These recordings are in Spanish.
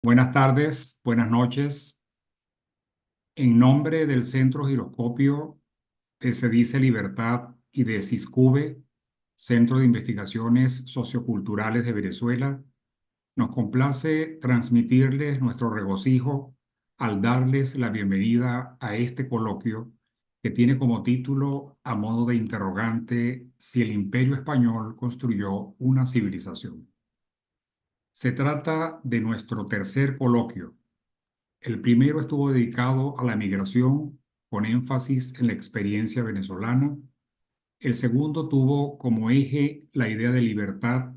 Buenas tardes, buenas noches. En nombre del Centro Giroscopio de Se Libertad y de CISCUBE, Centro de Investigaciones Socioculturales de Venezuela, nos complace transmitirles nuestro regocijo al darles la bienvenida a este coloquio que tiene como título, a modo de interrogante, si el Imperio Español construyó una civilización. Se trata de nuestro tercer coloquio. El primero estuvo dedicado a la migración, con énfasis en la experiencia venezolana. El segundo tuvo como eje la idea de libertad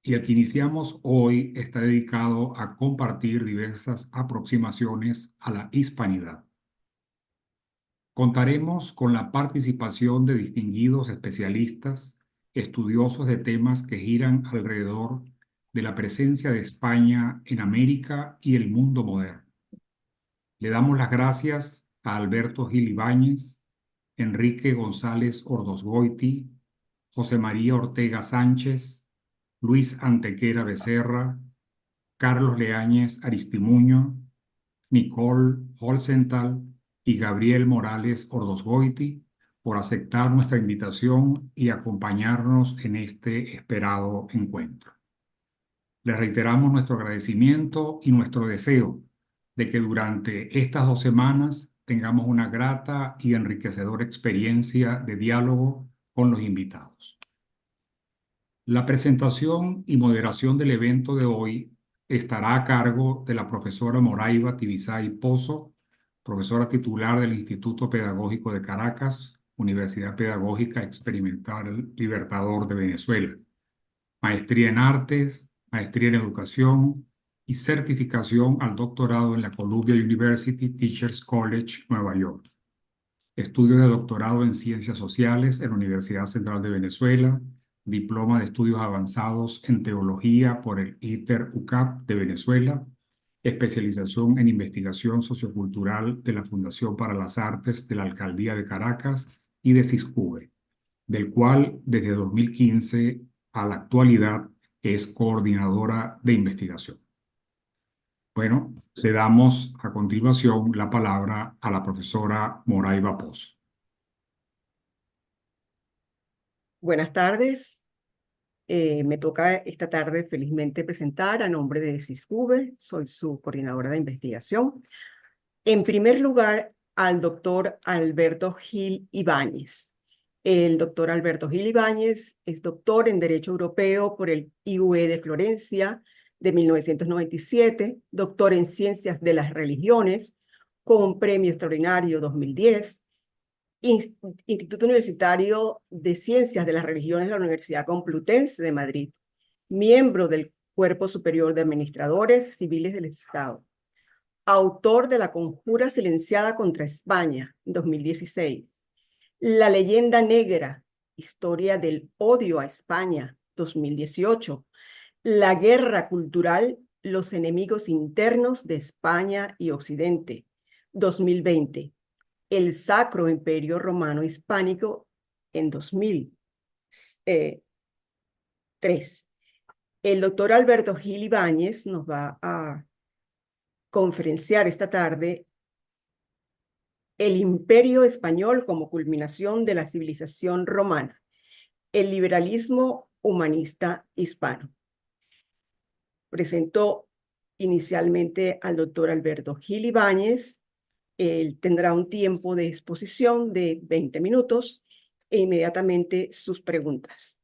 y el que iniciamos hoy está dedicado a compartir diversas aproximaciones a la hispanidad. Contaremos con la participación de distinguidos especialistas, estudiosos de temas que giran alrededor de la presencia de España en América y el mundo moderno. Le damos las gracias a Alberto Gil Ibáñez, Enrique González Ordosgoiti, José María Ortega Sánchez, Luis Antequera Becerra, Carlos Leáñez Aristimuño, Nicole Holzental y Gabriel Morales Ordosgoiti por aceptar nuestra invitación y acompañarnos en este esperado encuentro. Les reiteramos nuestro agradecimiento y nuestro deseo de que durante estas 2 semanas tengamos una grata y enriquecedora experiencia de diálogo con los invitados. La presentación y moderación del evento de hoy estará a cargo de la profesora Moraiva Tibisay Pozo, profesora titular del Instituto Pedagógico de Caracas, Universidad Pedagógica Experimental Libertador de Venezuela, maestría en artes, maestría en educación y certificación al doctorado en la Columbia University Teachers College, Nueva York. Estudios de doctorado en ciencias sociales en la Universidad Central de Venezuela, diploma de estudios avanzados en teología por el ITER-UCAP de Venezuela, especialización en investigación sociocultural de la Fundación para las Artes de la Alcaldía de Caracas y de CISCUBE, del cual desde 2015 a la actualidad es coordinadora de investigación. Bueno, le damos a continuación la palabra a la profesora Moraiva Pozo. Buenas tardes. Me toca esta tarde felizmente presentar a nombre de CISCUBE, soy su coordinadora de investigación. En primer lugar, al doctor Alberto Gil Ibáñez. El doctor Alberto Gil Ibáñez es doctor en Derecho Europeo por el IUE de Florencia de 1997, doctor en Ciencias de las Religiones con Premio Extraordinario 2010, Instituto Universitario de Ciencias de las Religiones de la Universidad Complutense de Madrid, miembro del Cuerpo Superior de Administradores Civiles del Estado, autor de La Conjura Silenciada contra España, 2016, La Leyenda Negra, Historia del Odio a España, 2018, La Guerra Cultural, Los Enemigos Internos de España y Occidente, 2020, El Sacro Imperio Romano Hispánico en 2003. El doctor Alberto Gil Ibáñez nos va a conferenciar esta tarde el Imperio Español como culminación de la civilización romana, el liberalismo humanista hispano. Presentó inicialmente al doctor Alberto Gil Ibáñez. Él tendrá un tiempo de exposición de 20 minutos e inmediatamente sus preguntas.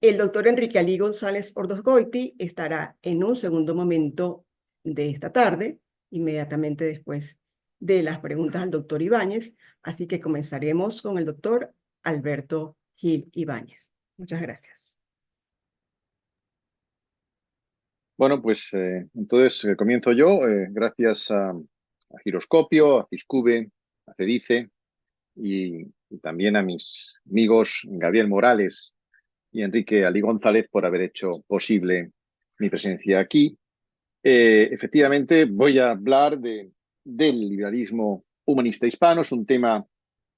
El doctor Enrique Alí González Ordosgoiti estará en un segundo momento de esta tarde, inmediatamente después de las preguntas al doctor Ibáñez, así que comenzaremos con el doctor Alberto Gil Ibáñez. Muchas gracias. Bueno, pues entonces comienzo yo. Gracias a Giroscopio, a CISCUBE, a CEDICE y también a mis amigos Gabriel Morales y Enrique Alí González por haber hecho posible mi presencia aquí. Efectivamente, voy a hablar del liberalismo humanista hispano. Es un tema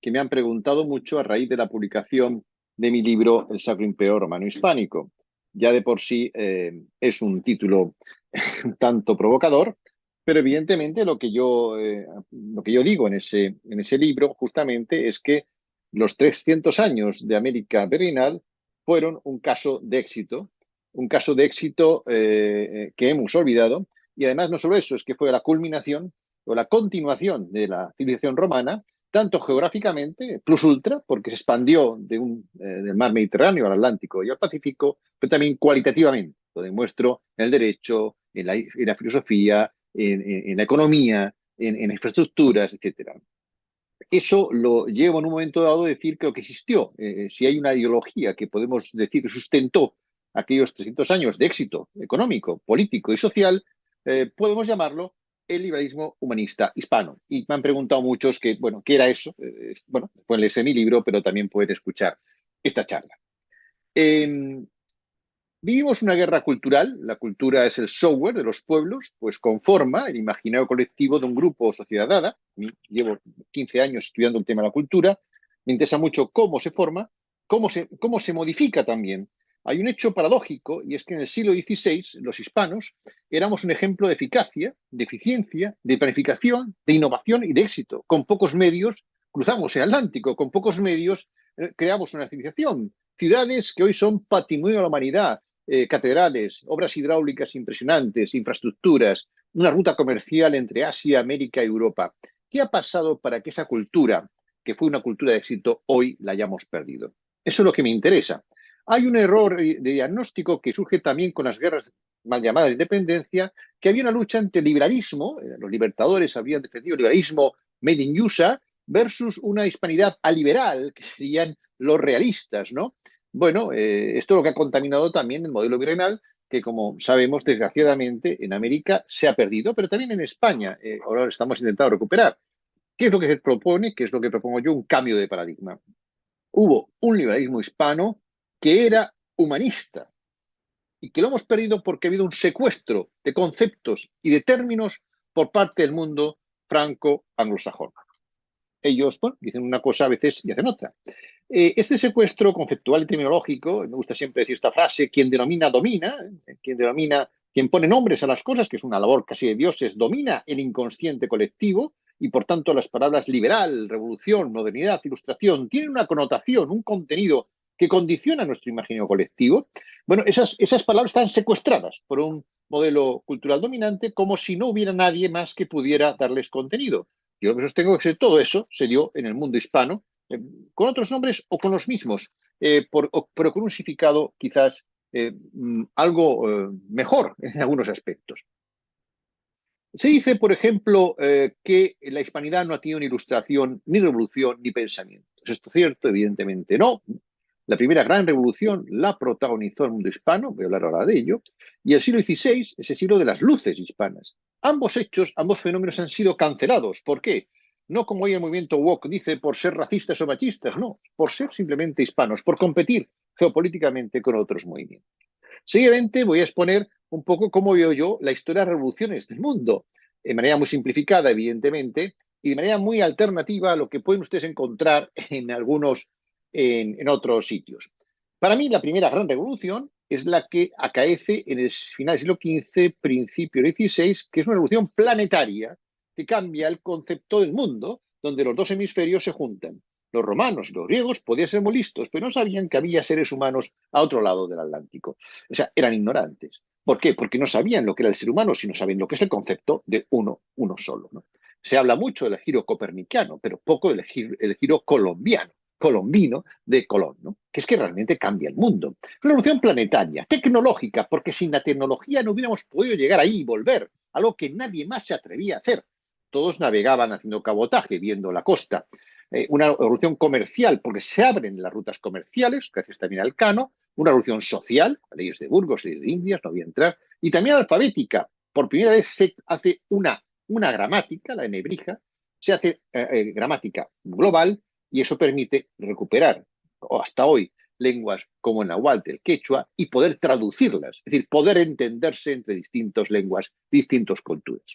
que me han preguntado mucho a raíz de la publicación de mi libro El Sacro Imperio Romano Hispánico. Ya de por sí es un título un tanto provocador, pero evidentemente lo que yo digo en ese libro justamente es que los 300 años de América Meridional fueron un caso de éxito que hemos olvidado, y además no solo eso, es que fue la culminación o la continuación de la civilización romana, tanto geográficamente, plus ultra, porque se expandió del mar Mediterráneo al Atlántico y al Pacífico, pero también cualitativamente. Lo demuestro en el derecho, en la filosofía, en la economía, en infraestructuras, etcétera. Eso lo llevo en un momento dado a decir que lo que existió, si hay una ideología que podemos decir que sustentó aquellos 300 años de éxito económico, político y social, podemos llamarlo el liberalismo humanista hispano. Y me han preguntado muchos que, bueno, ¿qué era eso? Bueno, pueden leerse mi libro, pero también pueden escuchar esta charla. Eh, Vivimos una guerra cultural, la cultura es el software de los pueblos, pues conforma el imaginario colectivo de un grupo o sociedad dada. Llevo 15 años estudiando el tema de la cultura, me interesa mucho cómo se forma, cómo se modifica también. Hay un hecho paradójico, y es que en el siglo XVI los hispanos éramos un ejemplo de eficacia, de eficiencia, de planificación, de innovación y de éxito. Con pocos medios cruzamos el Atlántico, con pocos medios creamos una civilización. Ciudades que hoy son patrimonio de la humanidad, catedrales, obras hidráulicas impresionantes, infraestructuras, una ruta comercial entre Asia, América y Europa. ¿Qué ha pasado para que esa cultura, que fue una cultura de éxito, hoy la hayamos perdido? Eso es lo que me interesa. Hay un error de diagnóstico que surge también con las guerras mal llamadas de independencia, que había una lucha entre liberalismo, los libertadores habían defendido el liberalismo made in USA, versus una hispanidad aliberal, que serían los realistas, ¿no? Bueno, esto es lo que ha contaminado también el modelo virreinal, que como sabemos, desgraciadamente, en América se ha perdido, pero también en España. Ahora lo estamos intentando recuperar. ¿Qué es lo que se propone? ¿Qué es lo que propongo yo? Un cambio de paradigma. Hubo un liberalismo hispano que era humanista y que lo hemos perdido porque ha habido un secuestro de conceptos y de términos por parte del mundo franco-anglosajón. Ellos, bueno, dicen una cosa a veces y hacen otra. Este secuestro conceptual y terminológico, me gusta siempre decir esta frase, quien denomina, domina, quien pone nombres a las cosas, que es una labor casi de dioses, domina el inconsciente colectivo y por tanto las palabras liberal, revolución, modernidad, ilustración, tienen una connotación, un contenido que condiciona nuestro imaginario colectivo. Bueno, esas palabras están secuestradas por un modelo cultural dominante como si no hubiera nadie más que pudiera darles contenido. Yo lo que sostengo es que todo eso se dio en el mundo hispano, con otros nombres o con los mismos, pero con un significado quizás algo mejor en algunos aspectos. Se dice, por ejemplo, que la hispanidad no ha tenido ni ilustración, ni revolución, ni pensamiento. ¿Es esto cierto? Evidentemente no. La primera gran revolución la protagonizó el mundo hispano, voy a hablar ahora de ello, y el siglo XVI es el siglo de las luces hispanas. Ambos hechos, ambos fenómenos han sido cancelados. ¿Por qué? No como hoy el movimiento woke dice por ser racistas o machistas, no, por ser simplemente hispanos, por competir geopolíticamente con otros movimientos. Seguidamente voy a exponer un poco cómo veo yo la historia de las revoluciones del mundo, de manera muy simplificada, evidentemente, y de manera muy alternativa a lo que pueden ustedes encontrar en otros sitios. Para mí, la primera gran revolución es la que acaece en el final del siglo XV, principio del XVI, que es una revolución planetaria que cambia el concepto del mundo, donde los dos hemisferios se juntan. Los romanos y los griegos podían ser muy listos, pero no sabían que había seres humanos a otro lado del Atlántico. O sea, eran ignorantes. ¿Por qué? Porque no sabían lo que era el ser humano, sino saben lo que es el concepto de uno solo, ¿no? Se habla mucho del giro copernicano, pero poco del giro colombino de Colón, ¿no? Que es que realmente cambia el mundo. Es una revolución planetaria, tecnológica, porque sin la tecnología no hubiéramos podido llegar ahí y volver, algo que nadie más se atrevía a hacer. Todos navegaban haciendo cabotaje, viendo la costa. Una revolución comercial, porque se abren las rutas comerciales, gracias también al Cano, una revolución social, leyes de Burgos y de Indias, no voy a entrar, y también alfabética. Por primera vez se hace una gramática, la de Nebrija, se hace gramática global y eso permite recuperar, hasta hoy, lenguas como el náhuatl, el quechua, y poder traducirlas, es decir, poder entenderse entre distintas lenguas, distintas culturas.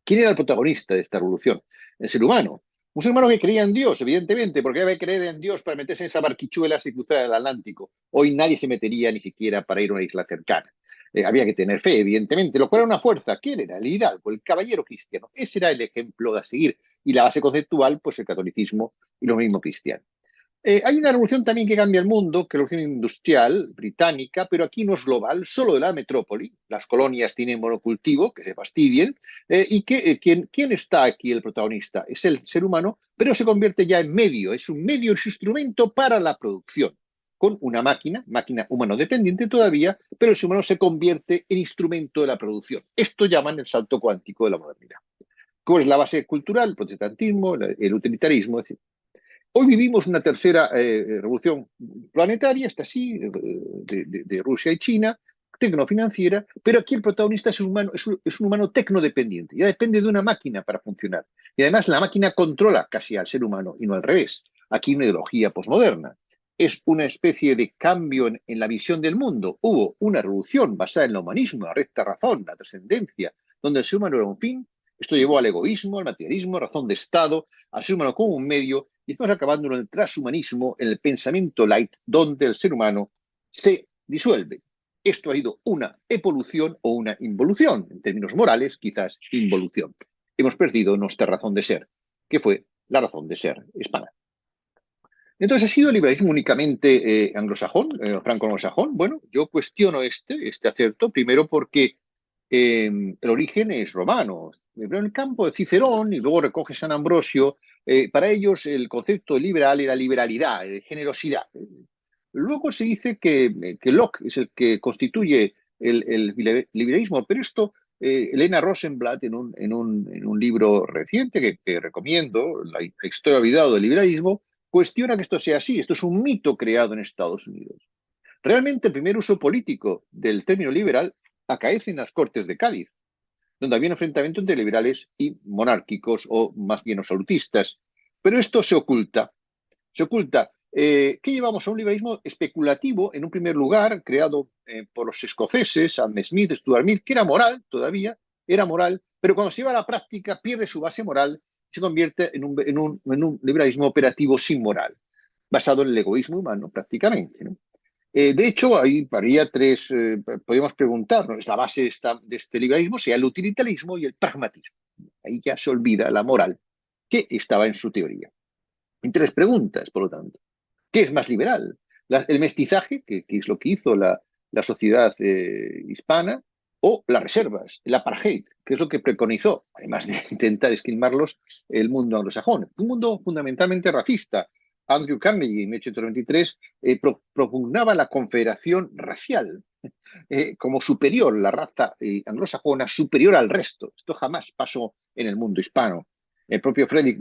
¿Quién era el protagonista de esta revolución? El ser humano. Un ser humano que creía en Dios, evidentemente, porque debe creer en Dios para meterse en esa barquichuela y cruzar el Atlántico. Hoy nadie se metería ni siquiera para ir a una isla cercana. Había que tener fe, evidentemente, lo cual era una fuerza. ¿Quién era? El hidalgo, el caballero cristiano. Ese era el ejemplo a seguir. Y la base conceptual, pues el catolicismo y lo mismo cristiano. Hay una revolución también que cambia el mundo, que es la revolución industrial británica, pero aquí no es global, solo de la metrópoli. Las colonias tienen monocultivo, que se fastidien, ¿quién está aquí el protagonista? Es el ser humano, pero se convierte ya en medio, es un medio, es un instrumento para la producción, con una máquina humano dependiente todavía, pero el ser humano se convierte en instrumento de la producción. Esto llaman el salto cuántico de la modernidad. ¿Cuál es la base cultural? El protestantismo, el utilitarismo, etc. Hoy vivimos una tercera revolución planetaria, esta sí, de Rusia y China, tecnofinanciera, pero aquí el protagonista es un humano, es un humano tecnodependiente, ya depende de una máquina para funcionar. Y además la máquina controla casi al ser humano y no al revés. Aquí una ideología posmoderna. Es una especie de cambio en la visión del mundo. Hubo una revolución basada en el humanismo, la recta razón, la trascendencia, donde el ser humano era un fin. Esto llevó al egoísmo, al materialismo, razón de Estado, al ser humano como un medio, y estamos acabando en el transhumanismo, en el pensamiento light, donde el ser humano se disuelve. Esto ha sido una evolución o una involución, en términos morales, quizás involución. Hemos perdido nuestra razón de ser, que fue la razón de ser hispana. Entonces, ¿ha sido el liberalismo únicamente anglosajón, franco-anglosajón? Bueno, yo cuestiono este acerto, primero porque el origen es romano. En el campo de Cicerón, y luego recoge San Ambrosio, para ellos el concepto liberal era liberalidad, generosidad. Luego se dice que Locke es el que constituye el liberalismo, pero esto, Elena Rosenblatt, en un libro reciente que recomiendo, La historia olvidada del liberalismo, cuestiona que esto sea así. Esto es un mito creado en Estados Unidos. Realmente el primer uso político del término liberal acaece en las Cortes de Cádiz, donde había un enfrentamiento entre liberales y monárquicos o más bien absolutistas. Pero esto se oculta. Se oculta. ¿Qué llevamos a un liberalismo especulativo, en un primer lugar, creado por los escoceses, Adam Smith, Stuart Mill, que era moral todavía, era moral, pero cuando se lleva a la práctica pierde su base moral y se convierte en un liberalismo operativo sin moral, basado en el egoísmo humano prácticamente, ¿no? De hecho, ahí habría tres, podríamos preguntarnos, la base de este liberalismo sea el utilitarismo y el pragmatismo. Ahí ya se olvida la moral que estaba en su teoría. Y tres preguntas, por lo tanto. ¿Qué es más liberal? ¿El mestizaje, que es lo que hizo la sociedad hispana, o las reservas, el apartheid, que es lo que preconizó, además de intentar esquilmarlos, el mundo anglosajón? Un mundo fundamentalmente racista. Andrew Carnegie, en 1823, propugnaba la confederación racial como superior, la raza anglosajona superior al resto. Esto jamás pasó en el mundo hispano. El propio Frederick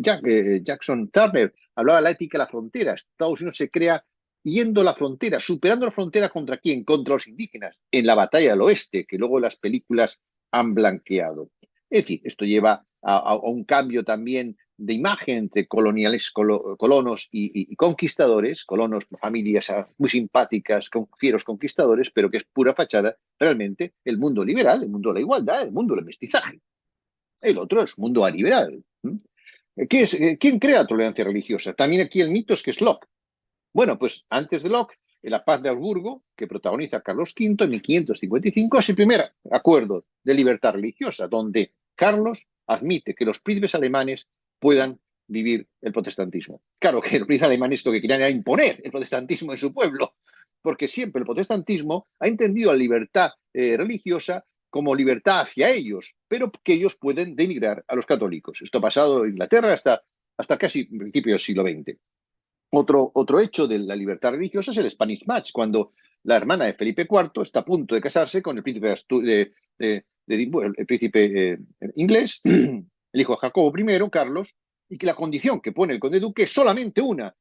Jackson Turner hablaba de la ética de la frontera. Estados Unidos se crea yendo a la frontera, superando la frontera ¿contra quién? Contra los indígenas, en la batalla del oeste, que luego las películas han blanqueado. Es decir, esto lleva a un cambio también de imagen entre colonos y conquistadores, colonos, familias muy simpáticas, fieros conquistadores, pero que es pura fachada, realmente el mundo liberal, el mundo de la igualdad, el mundo del mestizaje. El otro es mundo aliberal. ¿Quién crea tolerancia religiosa? También aquí el mito es que es Locke. Bueno, pues antes de Locke, en la Paz de Augsburgo, que protagoniza Carlos V en 1555, es el primer acuerdo de libertad religiosa, donde Carlos admite que los príncipes alemanes puedan vivir el protestantismo. Claro que los príncipes alemanes lo que querían era imponer el protestantismo en su pueblo, porque siempre el protestantismo ha entendido la libertad religiosa como libertad hacia ellos, pero que ellos pueden denigrar a los católicos. Esto ha pasado en Inglaterra hasta casi principios del siglo XX. Otro hecho de la libertad religiosa es el Spanish Match, cuando la hermana de Felipe IV está a punto de casarse con el príncipe de Edimburgo, el príncipe inglés, el hijo de Jacobo I, Carlos, y que la condición que pone el conde duque es solamente una,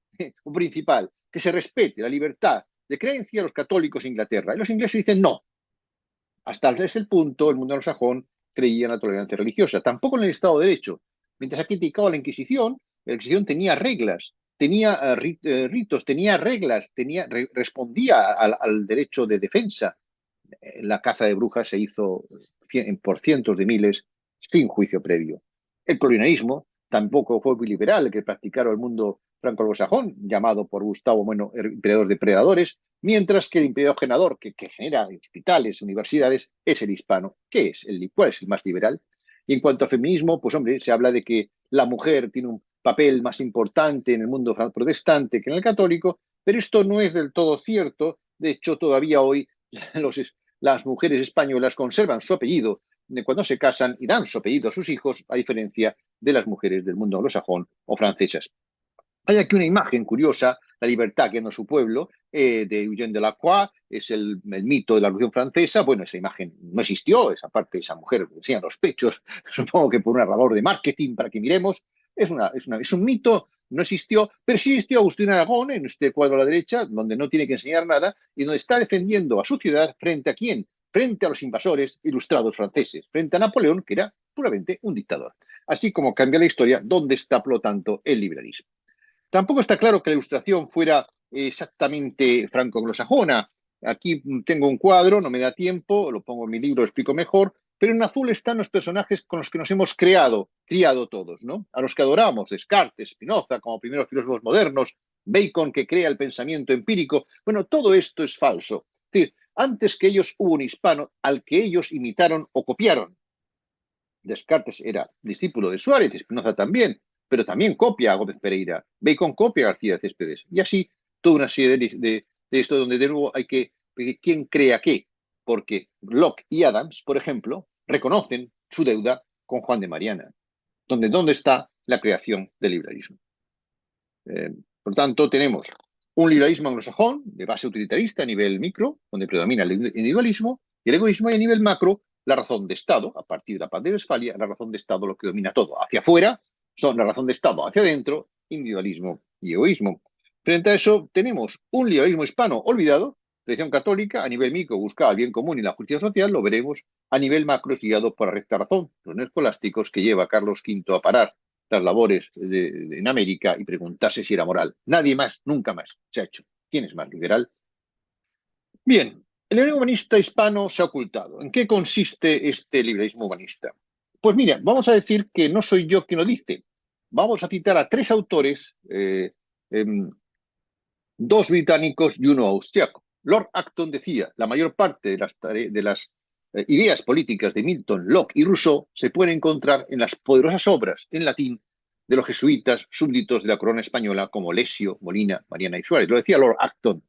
principal, que se respete la libertad de creencia de los católicos en Inglaterra. Y los ingleses dicen no. Hasta ese punto, el mundo anglosajón creía en la tolerancia religiosa. Tampoco en el Estado de Derecho. Mientras ha criticado la Inquisición tenía reglas, tenía ritos, tenía reglas, respondía al derecho de defensa. La caza de brujas se hizo por cientos de miles sin juicio previo. El colonialismo tampoco fue muy liberal, que practicaron el mundo franco-anglosajón, llamado por Gustavo Bueno el imperador de predadores, mientras que el imperio generador que genera hospitales, universidades, es el hispano. ¿Cuál es el más liberal? Y en cuanto a feminismo, pues hombre, se habla de que la mujer tiene un papel más importante en el mundo protestante que en el católico, pero esto no es del todo cierto. De hecho, todavía hoy las mujeres españolas conservan su apellido cuando se casan y dan su apellido a sus hijos, a diferencia de las mujeres del mundo anglosajón o francesas. Hay aquí una imagen curiosa, la libertad que no su pueblo, de Eugène Delacroix, es el mito de la Revolución Francesa. Bueno, esa imagen no existió, esa parte, esa mujer enseña los pechos, supongo que por una labor de marketing para que miremos. Es un mito, no existió, pero sí existió Agustín Aragón en este cuadro a la derecha, donde no tiene que enseñar nada y donde está defendiendo a su ciudad frente a quién, frente a los invasores ilustrados franceses, frente a Napoleón, que era puramente un dictador. Así como cambia la historia, ¿dónde está, por lo tanto, el liberalismo? Tampoco está claro que la ilustración fuera exactamente franco-anglosajona. Aquí tengo un cuadro, no me da tiempo, lo pongo en mi libro, lo explico mejor, pero en azul están los personajes con los que nos hemos criado todos, ¿no? A los que adoramos, Descartes, Spinoza, como primeros filósofos modernos, Bacon, que crea el pensamiento empírico. Bueno, todo esto es falso. Es decir, antes que ellos hubo un hispano al que ellos imitaron o copiaron. Descartes era discípulo de Suárez, Spinoza también, pero también copia a Gómez Pereira, Bacon copia a García de Céspedes, y así toda una serie de esto donde de nuevo hay que quién crea qué, porque Locke y Adams, por ejemplo, reconocen su deuda con Juan de Mariana, ¿dónde está la creación del liberalismo? Por tanto, tenemos un liberalismo anglosajón de base utilitarista a nivel micro, donde predomina el individualismo, y el egoísmo, y a nivel macro, la razón de Estado, a partir de la paz de Westfalia, la razón de Estado lo que domina todo. Hacia afuera son la razón de Estado, hacia adentro, individualismo y egoísmo. Frente a eso, tenemos un liberalismo hispano olvidado, tradición católica, a nivel micro buscaba el bien común y la justicia social, lo veremos, a nivel macro es guiado por la recta razón, los neoscolásticos que lleva a Carlos V a parar las labores en América y preguntarse si era moral. Nadie más, nunca más se ha hecho. ¿Quién es más liberal? Bien, el liberalismo humanista hispano se ha ocultado. ¿En qué consiste este liberalismo humanista? Pues mira, vamos a decir que no soy yo quien lo dice. Vamos a citar a tres autores, dos británicos y uno austriaco. Lord Acton decía, la mayor parte de las ideas políticas de Milton, Locke y Rousseau se pueden encontrar en las poderosas obras en latín de los jesuitas súbditos de la corona española como Lesio, Molina, Mariana y Suárez. Lo decía Lord Acton.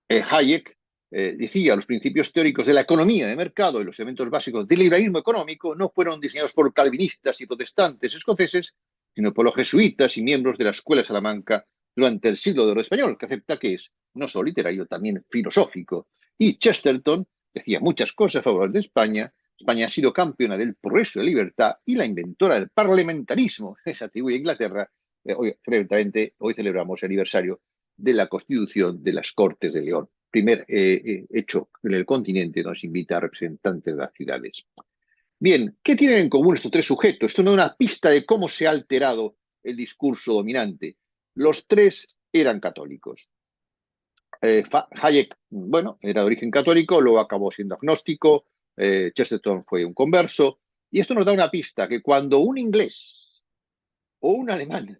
Hayek decía, los principios teóricos de la economía de mercado y los elementos básicos del liberalismo económico no fueron diseñados por calvinistas y protestantes escoceses, sino por los jesuitas y miembros de la Escuela de Salamanca durante el siglo de oro español, que acepta que es no solo literario, también filosófico. Y Chesterton decía muchas cosas favorables de España. España ha sido campeona del progreso y la libertad y la inventora del parlamentarismo. Se atribuye a Inglaterra. Hoy celebramos el aniversario de la Constitución de las Cortes de León. Primer hecho en el continente nos invita a representantes de las ciudades. Bien, ¿qué tienen en común estos tres sujetos? Esto no es una pista de cómo se ha alterado el discurso dominante. Los tres eran católicos. Hayek, bueno, era de origen católico, luego acabó siendo agnóstico. Chesterton fue un converso. Y esto nos da una pista, que cuando un inglés o un alemán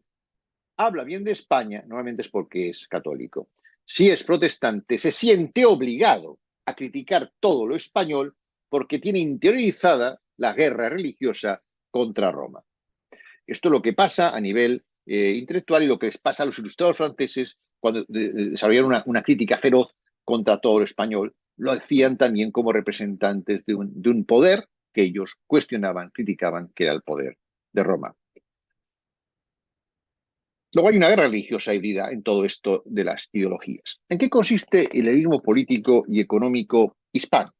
habla bien de España, normalmente es porque es católico. Si es protestante, se siente obligado a criticar todo lo español porque tiene interiorizada la guerra religiosa contra Roma. Esto es lo que pasa a nivel intelectual y lo que les pasa a los ilustrados franceses cuando desarrollaron una crítica feroz contra todo lo español. Lo hacían también como representantes de un poder que ellos cuestionaban, criticaban, que era el poder de Roma. Luego hay una guerra religiosa híbrida en todo esto de las ideologías. ¿En qué consiste el liberalismo político y económico hispano?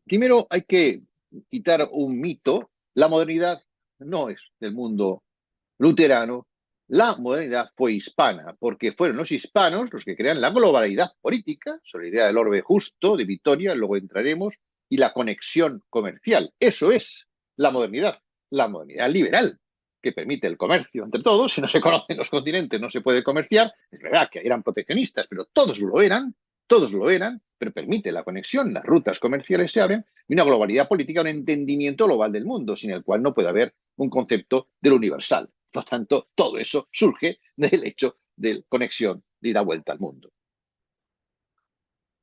Primero hay que quitar un mito. La modernidad no es del mundo luterano. La modernidad fue hispana, porque fueron los hispanos los que crean la globalidad política, sobre la idea del orbe justo, de Vitoria, luego entraremos, y la conexión comercial. Eso es la modernidad liberal, que permite el comercio entre todos. Si no se conocen los continentes, no se puede comerciar. Es verdad que eran proteccionistas, pero todos lo eran, pero permite la conexión, las rutas comerciales se abren, y una globalidad política, un entendimiento global del mundo, sin el cual no puede haber un concepto de lo universal. Por lo tanto, todo eso surge del hecho de conexión y da vuelta al mundo.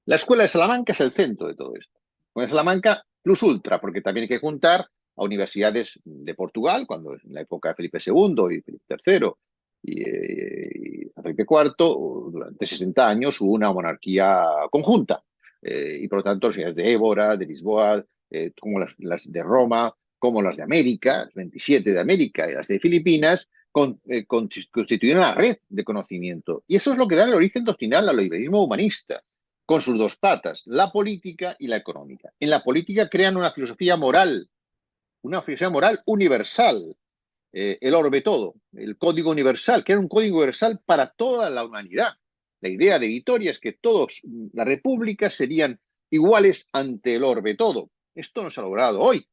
La Escuela de Salamanca es el centro de todo esto. Con Salamanca plus ultra, porque también hay que juntar a universidades de Portugal, cuando en la época de Felipe II y Felipe III y Felipe IV, durante 60 años hubo una monarquía conjunta. Y por lo tanto, las universidades de Évora, de Lisboa, como las de Roma, como las de América, las 27 de América y las de Filipinas, constituyen una red de conocimiento. Y eso es lo que da el origen doctrinal al liberalismo humanista, con sus dos patas, la política y la económica. En la política crean una filosofía moral universal, el orbe todo, el código universal, que era un código universal para toda la humanidad. La idea de Vitoria es que todas las repúblicas serían iguales ante el orbe todo. Esto no se ha logrado hoy.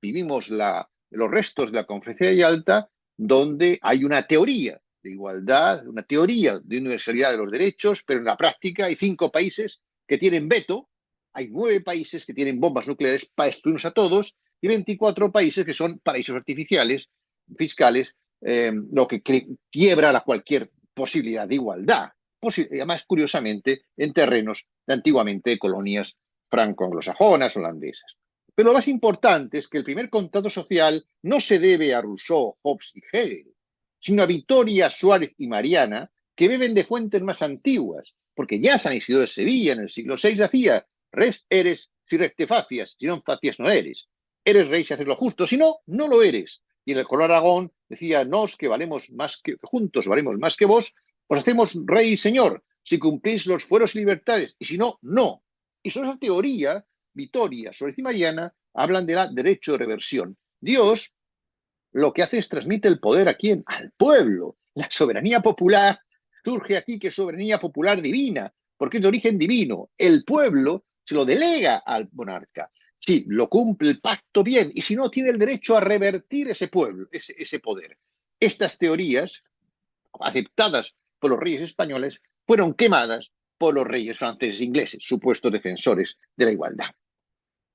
Vivimos los restos de la Conferencia de Yalta, donde hay una teoría de igualdad, una teoría de universalidad de los derechos, pero en la práctica hay 5 países que tienen veto, hay 9 países que tienen bombas nucleares para destruirnos a todos y 24 países que son paraísos artificiales, fiscales, lo que quiebra cualquier posibilidad de igualdad. Además, curiosamente, en terrenos de antiguamente colonias franco-anglosajonas, holandesas. Pero lo más importante es que el primer contrato social no se debe a Rousseau, Hobbes y Hegel, sino a Vitoria, Suárez y Mariana, que beben de fuentes más antiguas, porque ya San Isidro de Sevilla en el siglo VI decía: res eres si res te facias, si no facias no eres. Eres rey si haces lo justo, si no, no lo eres. Y en el Color Aragón decía: nos que valemos más que juntos, valemos más que vos, os hacemos rey y señor, si cumplís los fueros y libertades, y si no, no. Y sobre esa teoría, Vitoria, Suárez y Mariana hablan de la derecho de reversión. Dios lo que hace es transmite el poder ¿a quién? Al pueblo. La soberanía popular surge aquí, que es soberanía popular divina, porque es de origen divino. El pueblo se lo delega al monarca. Sí, lo cumple el pacto bien, y si no, tiene el derecho a revertir ese pueblo, ese poder. Estas teorías, aceptadas por los reyes españoles, fueron quemadas por los reyes franceses e ingleses, supuestos defensores de la igualdad.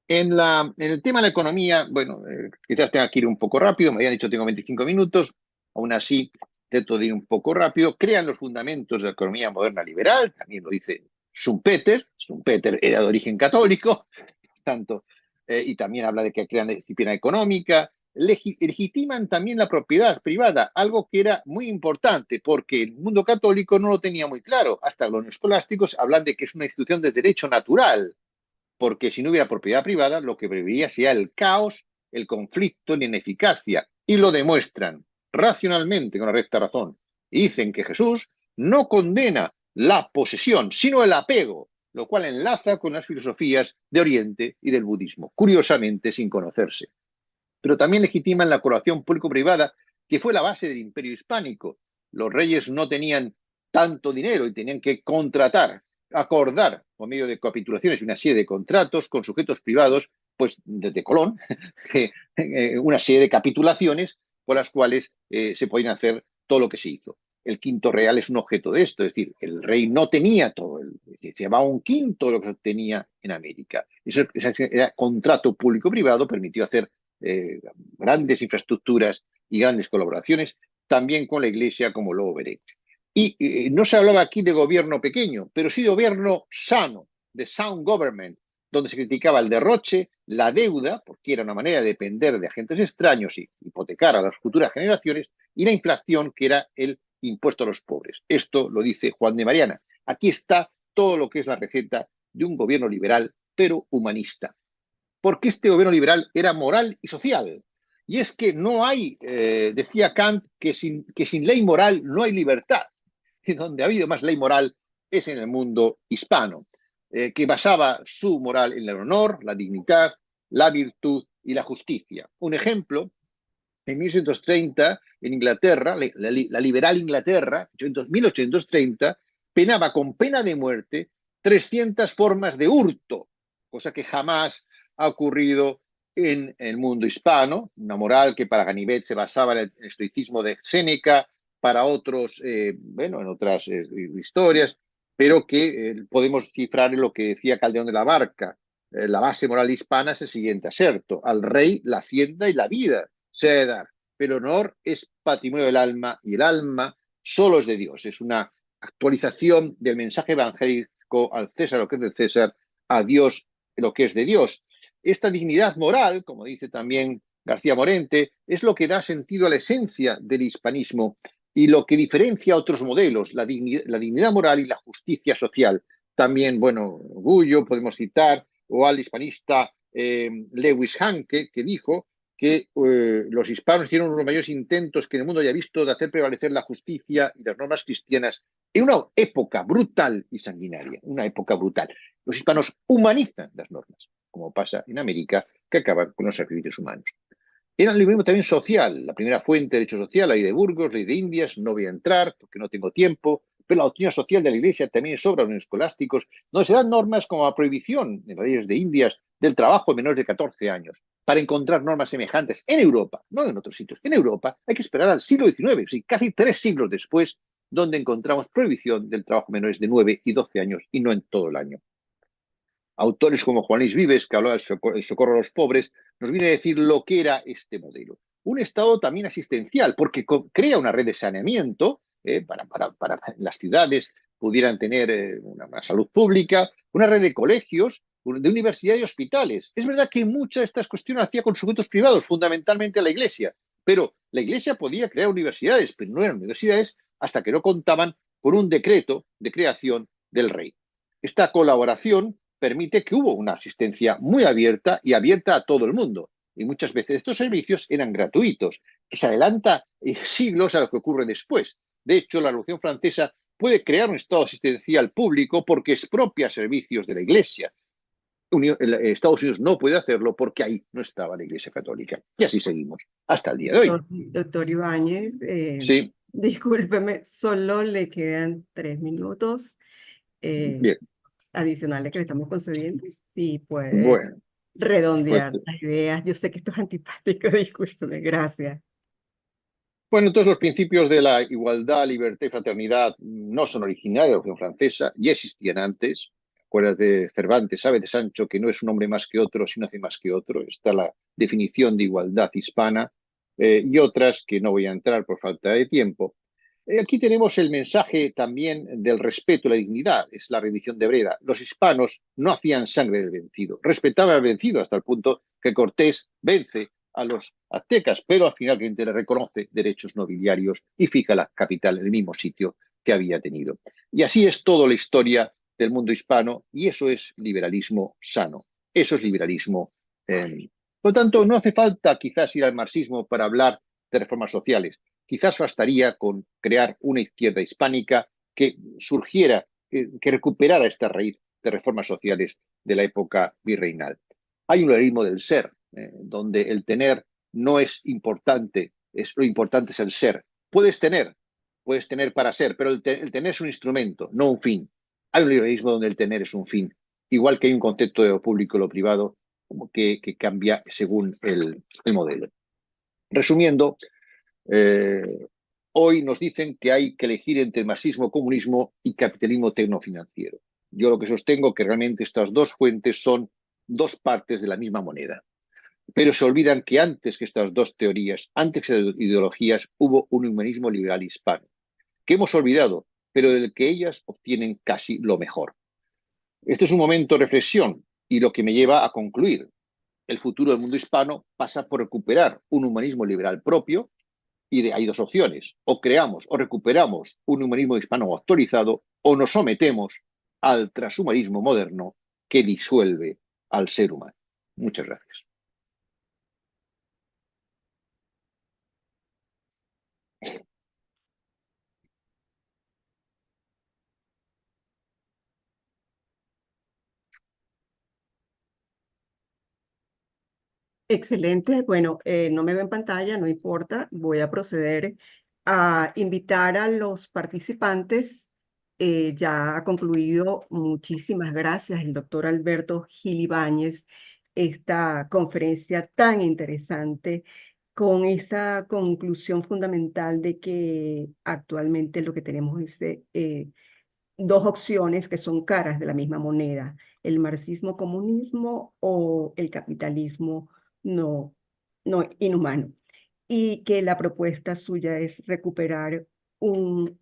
En el tema de la economía, bueno, quizás tenga que ir un poco rápido, me habían dicho que tengo 25 minutos, aún así intento de ir un poco rápido. Crean los fundamentos de la economía moderna liberal, también lo dice Schumpeter. Schumpeter era de origen católico, tanto, y también habla de que crean la disciplina económica. Legitiman también la propiedad privada, algo que era muy importante porque el mundo católico no lo tenía muy claro. Hasta los escolásticos hablan de que es una institución de derecho natural, porque si no hubiera propiedad privada, lo que prevalería sería el caos, el conflicto, la ineficacia. Y lo demuestran racionalmente, con la recta razón. Y dicen que Jesús no condena la posesión, sino el apego, lo cual enlaza con las filosofías de Oriente y del budismo, curiosamente sin conocerse. Pero también legitiman la colaboración público-privada, que fue la base del Imperio Hispánico. Los reyes no tenían tanto dinero y tenían que contratar, acordar por medio de capitulaciones y una serie de contratos con sujetos privados, pues desde Colón, una serie de capitulaciones por las cuales se podían hacer todo lo que se hizo. El quinto real es un objeto de esto, es decir, el rey no tenía todo, se llevaba un quinto de lo que tenía en América. Ese contrato público-privado permitió hacer grandes infraestructuras y grandes colaboraciones, también con la Iglesia, como luego veremos. Y no se hablaba aquí de gobierno pequeño, pero sí de gobierno sano, de sound government, donde se criticaba el derroche, la deuda, porque era una manera de depender de agentes extraños y hipotecar a las futuras generaciones, y la inflación, que era el impuesto a los pobres. Esto lo dice Juan de Mariana. Aquí está todo lo que es la receta de un gobierno liberal, pero humanista. Porque este gobierno liberal era moral y social. Y es que no hay, decía Kant, que sin ley moral no hay libertad. Y donde ha habido más ley moral es en el mundo hispano, que basaba su moral en el honor, la dignidad, la virtud y la justicia. Un ejemplo, en 1830, en Inglaterra, la liberal Inglaterra, en 1830, penaba con pena de muerte 300 formas de hurto, cosa que jamás ha ocurrido en el mundo hispano, una moral que para Ganivet se basaba en el estoicismo de Séneca, para otros, bueno, en otras historias, pero que podemos cifrar en lo que decía Calderón de la Barca. La base moral hispana es el siguiente aserto: al rey la hacienda y la vida se ha de dar. pero el honor es patrimonio del alma y el alma solo es de Dios. Es una actualización del mensaje evangélico: al César lo que es del César, a Dios lo que es de Dios. Esta dignidad moral, como dice también García Morente, es lo que da sentido a la esencia del hispanismo y lo que diferencia a otros modelos, la dignidad moral y la justicia social. También, bueno, Gullo podemos citar, o al hispanista Lewis Hanke, que dijo que los hispanos hicieron uno de los mayores intentos que el mundo haya visto de hacer prevalecer la justicia y las normas cristianas en una época brutal y sanguinaria, una época brutal. Los hispanos humanizan las normas, como pasa en América, que acaban con los sacrificios humanos. Era el liberalismo también social, la primera fuente de derecho social, la ley de Burgos, ley de Indias, no voy a entrar porque no tengo tiempo, pero la doctrina social de la Iglesia también es obra de los escolásticos, donde se dan normas como la prohibición en las leyes de Indias del trabajo de menores de 14 años. Para encontrar normas semejantes en Europa, no en otros sitios, en Europa hay que esperar al siglo XIX, o sea, casi 3 siglos después, donde encontramos prohibición del trabajo de menores de 9 y 12 años y no en todo el año. Autores como Juan Luis Vives, que hablaba del socorro a los pobres, nos viene a decir lo que era este modelo. Un Estado también asistencial, porque crea una red de saneamiento para las ciudades pudieran tener una salud pública, una red de colegios, de universidades y hospitales. Es verdad que muchas de estas cuestiones hacía con sujetos privados, fundamentalmente la Iglesia, pero la Iglesia podía crear universidades, pero no eran universidades hasta que no contaban con un decreto de creación del rey. Esta colaboración permite que hubo una asistencia muy abierta y abierta a todo el mundo. Y muchas veces estos servicios eran gratuitos, que se adelanta siglos a lo que ocurre después. De hecho, la Revolución Francesa puede crear un Estado asistencial público porque expropia servicios de la Iglesia. Estados Unidos no puede hacerlo porque ahí no estaba la Iglesia Católica. Y así seguimos hasta el día de hoy. Doctor Ibáñez, Sí, discúlpeme, solo le quedan 3 minutos bien. adicionales que le estamos concediendo. Si puede Bueno, pues redondear las ideas. Yo sé que esto es antipático, discúlpeme, gracias. bueno, entonces los principios de la igualdad, libertad y fraternidad no son originarios de la Revolución Francesa, ya existían antes. Acuérdate de Cervantes, sabe de Sancho que no es un hombre más que otro, sino hace más que otro. Está la definición de igualdad hispana y otras que no voy a entrar por falta de tiempo. Aquí tenemos el mensaje también del respeto y la dignidad, es la rendición de Breda. Los hispanos no hacían sangre del vencido, respetaban al vencido hasta el punto que Cortés vence a los aztecas, pero al final que le reconoce derechos nobiliarios y fija la capital en el mismo sitio que había tenido. Y así es toda la historia del mundo hispano y eso es liberalismo sano, eso es liberalismo. Por lo tanto, no hace falta quizás ir al marxismo para hablar de reformas sociales. Quizás bastaría con crear una izquierda hispánica que surgiera, que recuperara esta raíz de reformas sociales de la época virreinal. Hay un liberalismo del ser, donde el tener no es importante, lo importante es el ser. Puedes tener para ser, pero el tener es un instrumento, no un fin. Hay un liberalismo donde el tener es un fin, igual que hay un concepto de lo público y lo privado que cambia según el modelo. Resumiendo, hoy nos dicen que hay que elegir entre marxismo, comunismo y capitalismo tecnofinanciero. Yo lo que sostengo es que realmente estas dos fuentes son dos partes de la misma moneda. Pero se olvidan que antes que estas dos teorías, antes que estas ideologías, hubo un humanismo liberal hispano, que hemos olvidado, pero del que ellas obtienen casi lo mejor. Este es un momento de reflexión y lo que me lleva a concluir. El futuro del mundo hispano pasa por recuperar un humanismo liberal propio y hay dos opciones. O creamos o recuperamos un humanismo hispano actualizado o nos sometemos al transhumanismo moderno que disuelve al ser humano. Muchas gracias. Excelente. Bueno, no me veo en pantalla, no importa. Voy a proceder a invitar a los participantes. Ya ha concluido. Muchísimas gracias, el doctor Alberto Gil Ibáñez, esta conferencia tan interesante con esa conclusión fundamental de que actualmente lo que tenemos es dos opciones que son caras de la misma moneda, el marxismo-comunismo o el capitalismo no inhumano. y que la propuesta suya es recuperar un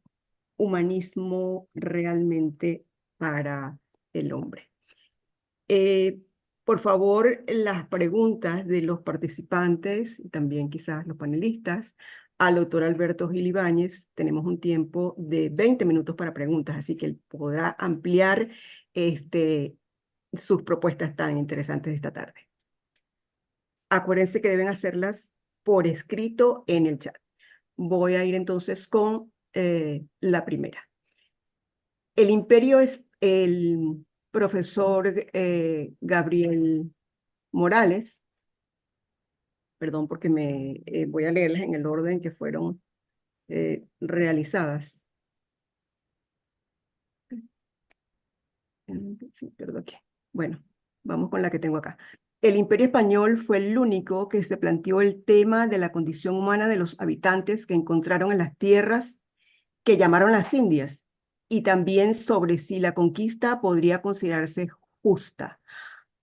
humanismo realmente para el hombre. Por favor, las preguntas de los participantes y también quizás los panelistas al doctor Alberto Gil Ibáñez. Tenemos un tiempo de 20 minutos para preguntas, así que él podrá ampliar sus propuestas tan interesantes de esta tarde. Acuérdense que deben hacerlas por escrito en el chat. Voy a ir entonces con la primera. El imperio es el profesor Gabriel Morales, perdón porque voy a leerlas en el orden que fueron realizadas. Sí, perdón. Bueno, vamos con la que tengo acá. El Imperio Español fue el único que se planteó el tema de la condición humana de los habitantes que encontraron en las tierras que llamaron las Indias, y también sobre si la conquista podría considerarse justa.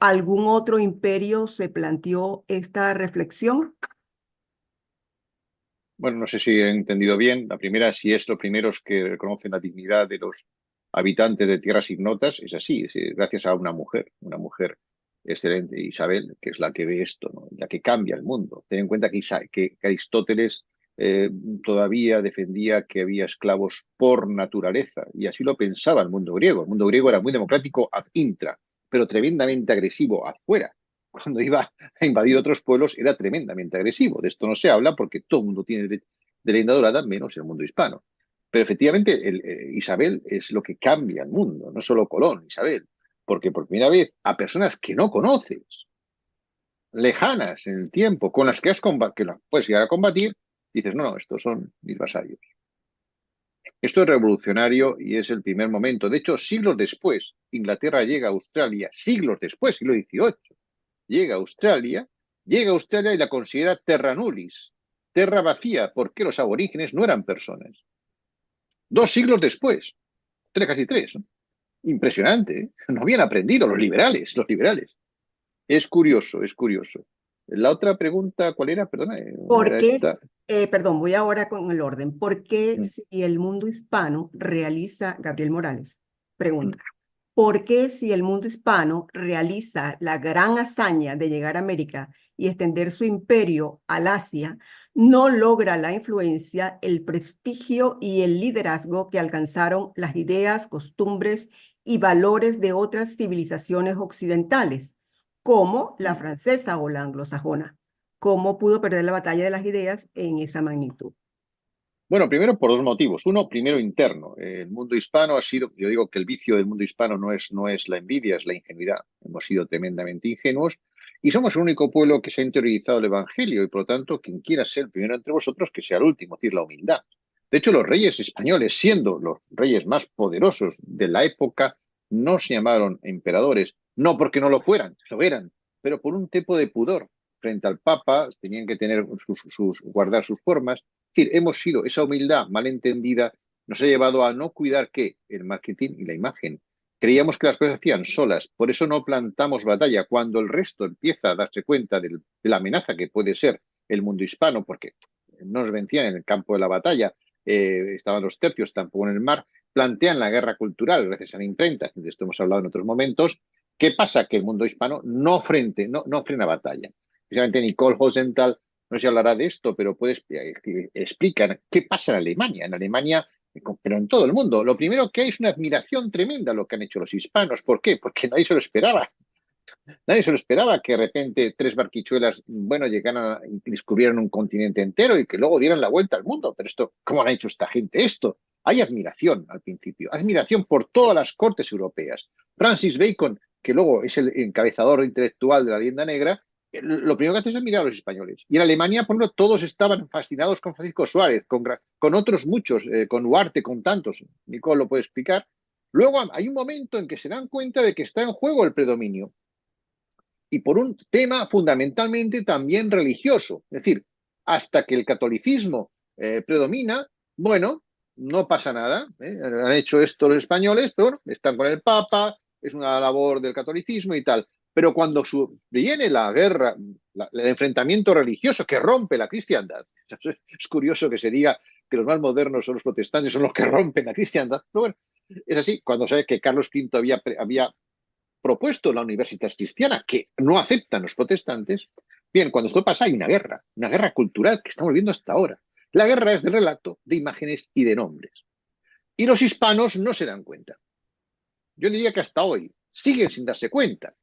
¿Algún otro imperio se planteó esta reflexión? Bueno, no sé si he entendido bien. La primera, si es los primeros que reconocen la dignidad de los habitantes de tierras ignotas, es así, gracias a una mujer excelente, Isabel, que es la que ve esto, ¿no? La que cambia el mundo. Ten en cuenta que Aristóteles todavía defendía que había esclavos por naturaleza, y así lo pensaba el mundo griego. El mundo griego era muy democrático ad intra, pero tremendamente agresivo afuera. Cuando iba a invadir otros pueblos era tremendamente agresivo. De esto no se habla porque todo el mundo tiene de leyenda dorada, menos el mundo hispano. Pero efectivamente Isabel es lo que cambia el mundo, no solo Colón, Isabel, porque por primera vez a personas que no conoces, lejanas en el tiempo, con las que que las puedes llegar a combatir, dices, no, estos son mis vasallos. Esto es revolucionario y es el primer momento. De hecho, siglos después, Inglaterra llega a Australia, siglos después, siglo XVIII, llega a Australia y la considera terra nullis, terra vacía, porque los aborígenes no eran personas. 2 siglos después, casi tres, ¿no? Impresionante, ¿eh? No habían aprendido los liberales, los liberales. Es curioso, es curioso. La otra pregunta, ¿cuál era? Perdona, ¿Por era qué, esta. perdón, voy ahora con el orden? ¿Por qué Mm, si el mundo hispano realiza, Gabriel Morales, mm. pregunta, ¿por qué si el mundo hispano realiza la gran hazaña de llegar a América y extender su imperio al Asia, no logra la influencia, el prestigio y el liderazgo que alcanzaron las ideas, costumbres y valores de otras civilizaciones occidentales, como la francesa o la anglosajona? ¿Cómo pudo perder la batalla de las ideas en esa magnitud? Bueno, primero por 2 motivos. Uno, primero interno. El mundo hispano ha sido, yo digo que el vicio del mundo hispano no es la envidia, es la ingenuidad. Hemos sido tremendamente ingenuos y somos el único pueblo que se ha interiorizado el Evangelio y por lo tanto, quien quiera ser el primero entre vosotros, que sea el último, es decir, la humildad. De hecho, los reyes españoles, siendo los reyes más poderosos de la época, no se llamaron emperadores, no porque no lo fueran, lo eran, pero por un tipo de pudor. Frente al Papa, tenían que tener guardar sus formas. Es decir, hemos sido, esa humildad malentendida nos ha llevado a no cuidar ¿qué? El marketing y la imagen. Creíamos que las cosas se hacían solas, por eso no plantamos batalla. Cuando el resto empieza a darse cuenta de la amenaza que puede ser el mundo hispano, porque no nos vencían en el campo de la batalla, estaban los tercios, tampoco en el mar, plantean la guerra cultural gracias a la imprenta, de esto hemos hablado en otros momentos. ¿Qué pasa? Que el mundo hispano no frena batalla. Precisamente Nicole Hosenthal no se hablará de esto, pero explican qué pasa en Alemania. En Alemania, pero en todo el mundo. Lo primero que hay es una admiración tremenda a lo que han hecho los hispanos. ¿Por qué? Porque nadie se lo esperaba. Nadie se lo esperaba que de repente 3 barquichuelas, bueno, llegaran y descubrieran un continente entero y que luego dieran la vuelta al mundo. Pero esto, ¿cómo han hecho esta gente esto? Hay admiración al principio, admiración por todas las cortes europeas. Francis Bacon, que luego es el encabezador intelectual de la leyenda negra, lo primero que hace es admirar a los españoles. Y en Alemania, por ejemplo, todos estaban fascinados con Francisco Suárez, con otros muchos, con Huarte, con tantos. Nicole lo puede explicar. Luego hay un momento en que se dan cuenta de que está en juego el predominio y por un tema fundamentalmente también religioso. Es decir, hasta que el catolicismo predomina, bueno, no pasa nada. Han hecho esto los españoles, pero bueno, están con el Papa, es una labor del catolicismo y tal. Pero cuando viene la guerra el enfrentamiento religioso que rompe la cristiandad. Es curioso que se diga que los más modernos son los protestantes, son los que rompen la cristiandad, pero bueno, es así. Cuando sabe que Carlos V había propuesto la Universitas Cristiana, que no aceptan los protestantes, bien, cuando esto pasa hay una guerra cultural que estamos viendo hasta ahora. La guerra es del relato, de imágenes y de nombres. Y los hispanos no se dan cuenta. Yo diría que hasta hoy siguen sin darse cuenta.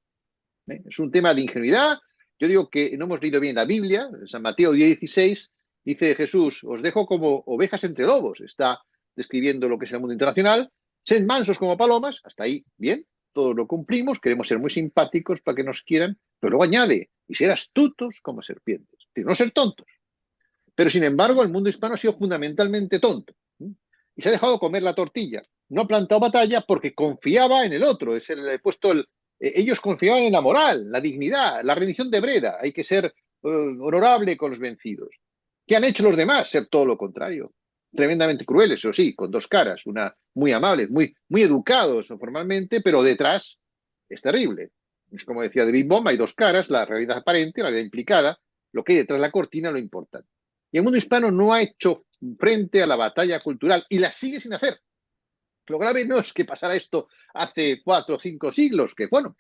Es un tema de ingenuidad. Yo digo que no hemos leído bien la Biblia. San Mateo 10:16 dice Jesús, os dejo como ovejas entre lobos. Está describiendo lo que es el mundo internacional. Sed mansos como palomas. Hasta ahí, bien. Todos lo cumplimos. Queremos ser muy simpáticos para que nos quieran. Pero luego añade, y ser astutos como serpientes. Es decir, no ser tontos. Pero sin embargo, el mundo hispano ha sido fundamentalmente tonto. Y se ha dejado comer la tortilla. No ha plantado batalla porque confiaba en el otro. Ellos confiaban en la moral, la dignidad, la rendición de Breda. Hay que ser honorable con los vencidos. ¿Qué han hecho los demás? Ser todo lo contrario. Tremendamente crueles, eso sí, con dos caras. Una muy amables, muy educados formalmente, pero detrás es terrible. Es como decía David Bohm, hay dos caras, la realidad aparente, la realidad implicada, lo que hay detrás de la cortina, lo importante. Y el mundo hispano no ha hecho frente a la batalla cultural y la sigue sin hacer. Lo grave no es que pasara esto hace 4 o 5 siglos, que bueno,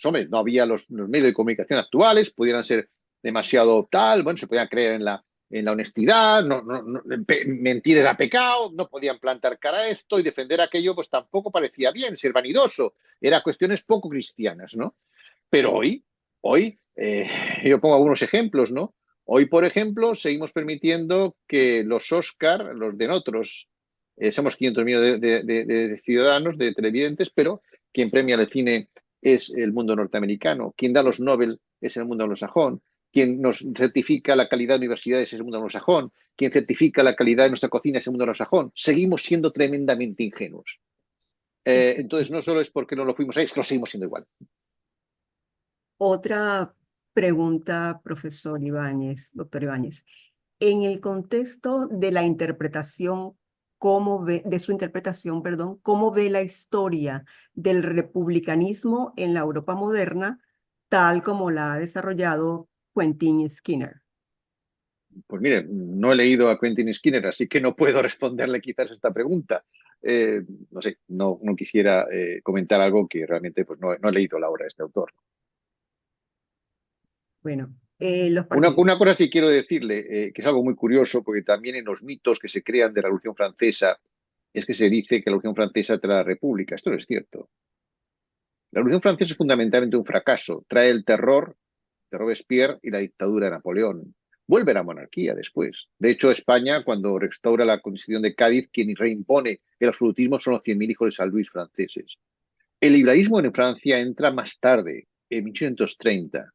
hombre, no había los medios de comunicación actuales, pudieran ser demasiado tal, bueno, se podían creer en la honestidad, mentir era pecado, no podían plantar cara a esto y defender aquello, pues tampoco parecía bien, ser vanidoso, eran cuestiones poco cristianas, ¿no? Pero hoy yo pongo algunos ejemplos, ¿no? Hoy, por ejemplo, seguimos permitiendo que los Oscar los den otros. Somos 500 millones de ciudadanos, de televidentes, pero quien premia el cine es el mundo norteamericano. Quien da los Nobel es el mundo anglosajón. Quien nos certifica la calidad de universidades es el mundo anglosajón. Quien certifica la calidad de nuestra cocina es el mundo anglosajón. Seguimos siendo tremendamente ingenuos. Entonces, no solo es porque no lo fuimos ahí, es que lo seguimos siendo igual. Otra pregunta, profesor Ibáñez, doctor Ibáñez. En el contexto de la interpretación, de su interpretación, perdón, ¿cómo ve la historia del republicanismo en la Europa moderna, tal como la ha desarrollado Quentin Skinner? Pues mire, no he leído a Quentin Skinner, así que no puedo responderle quizás esta pregunta. No sé, no quisiera comentar algo que realmente pues, no he leído la obra de este autor. Bueno, Una cosa sí quiero decirle, que es algo muy curioso, porque también en los mitos que se crean de la Revolución Francesa es que se dice que la Revolución Francesa trae la República. Esto no es cierto. La Revolución Francesa es fundamentalmente un fracaso. Trae el terror de Robespierre y la dictadura de Napoleón. Vuelve la monarquía después. De hecho, España, cuando restaura la Constitución de Cádiz, quien reimpone el absolutismo son los 100.000 hijos de San Luis franceses. El liberalismo en Francia entra más tarde, en 1830.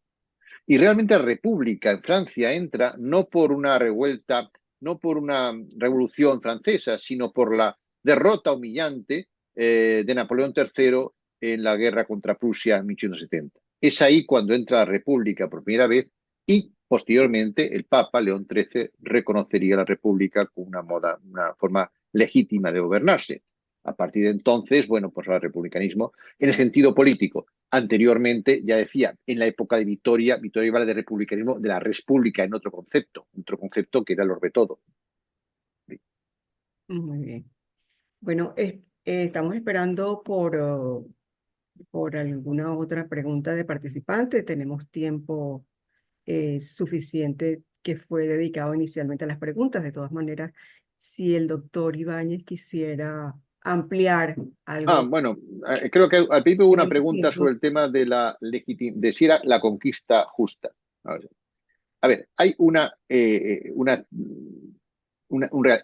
Y realmente la República en Francia entra no por una revuelta, no por una revolución francesa, sino por la derrota humillante de Napoleón III en la guerra contra Prusia en 1870. Es ahí cuando entra la República por primera vez y posteriormente el Papa León XIII reconocería la República como una forma legítima de gobernarse. A partir de entonces, bueno, pues el republicanismo en el sentido político. Anteriormente, ya decía, en la época de Vitoria iba de republicanismo, de la república en otro concepto que era el orbe todo. muy bien. Bueno, estamos esperando por alguna otra pregunta de participante. Tenemos tiempo suficiente que fue dedicado inicialmente a las preguntas. De todas maneras, si el doctor Ibáñez quisiera ampliar algo Bueno, creo que al principio hubo en una el pregunta tiempo. sobre el tema de de si era la conquista justa. A ver, hay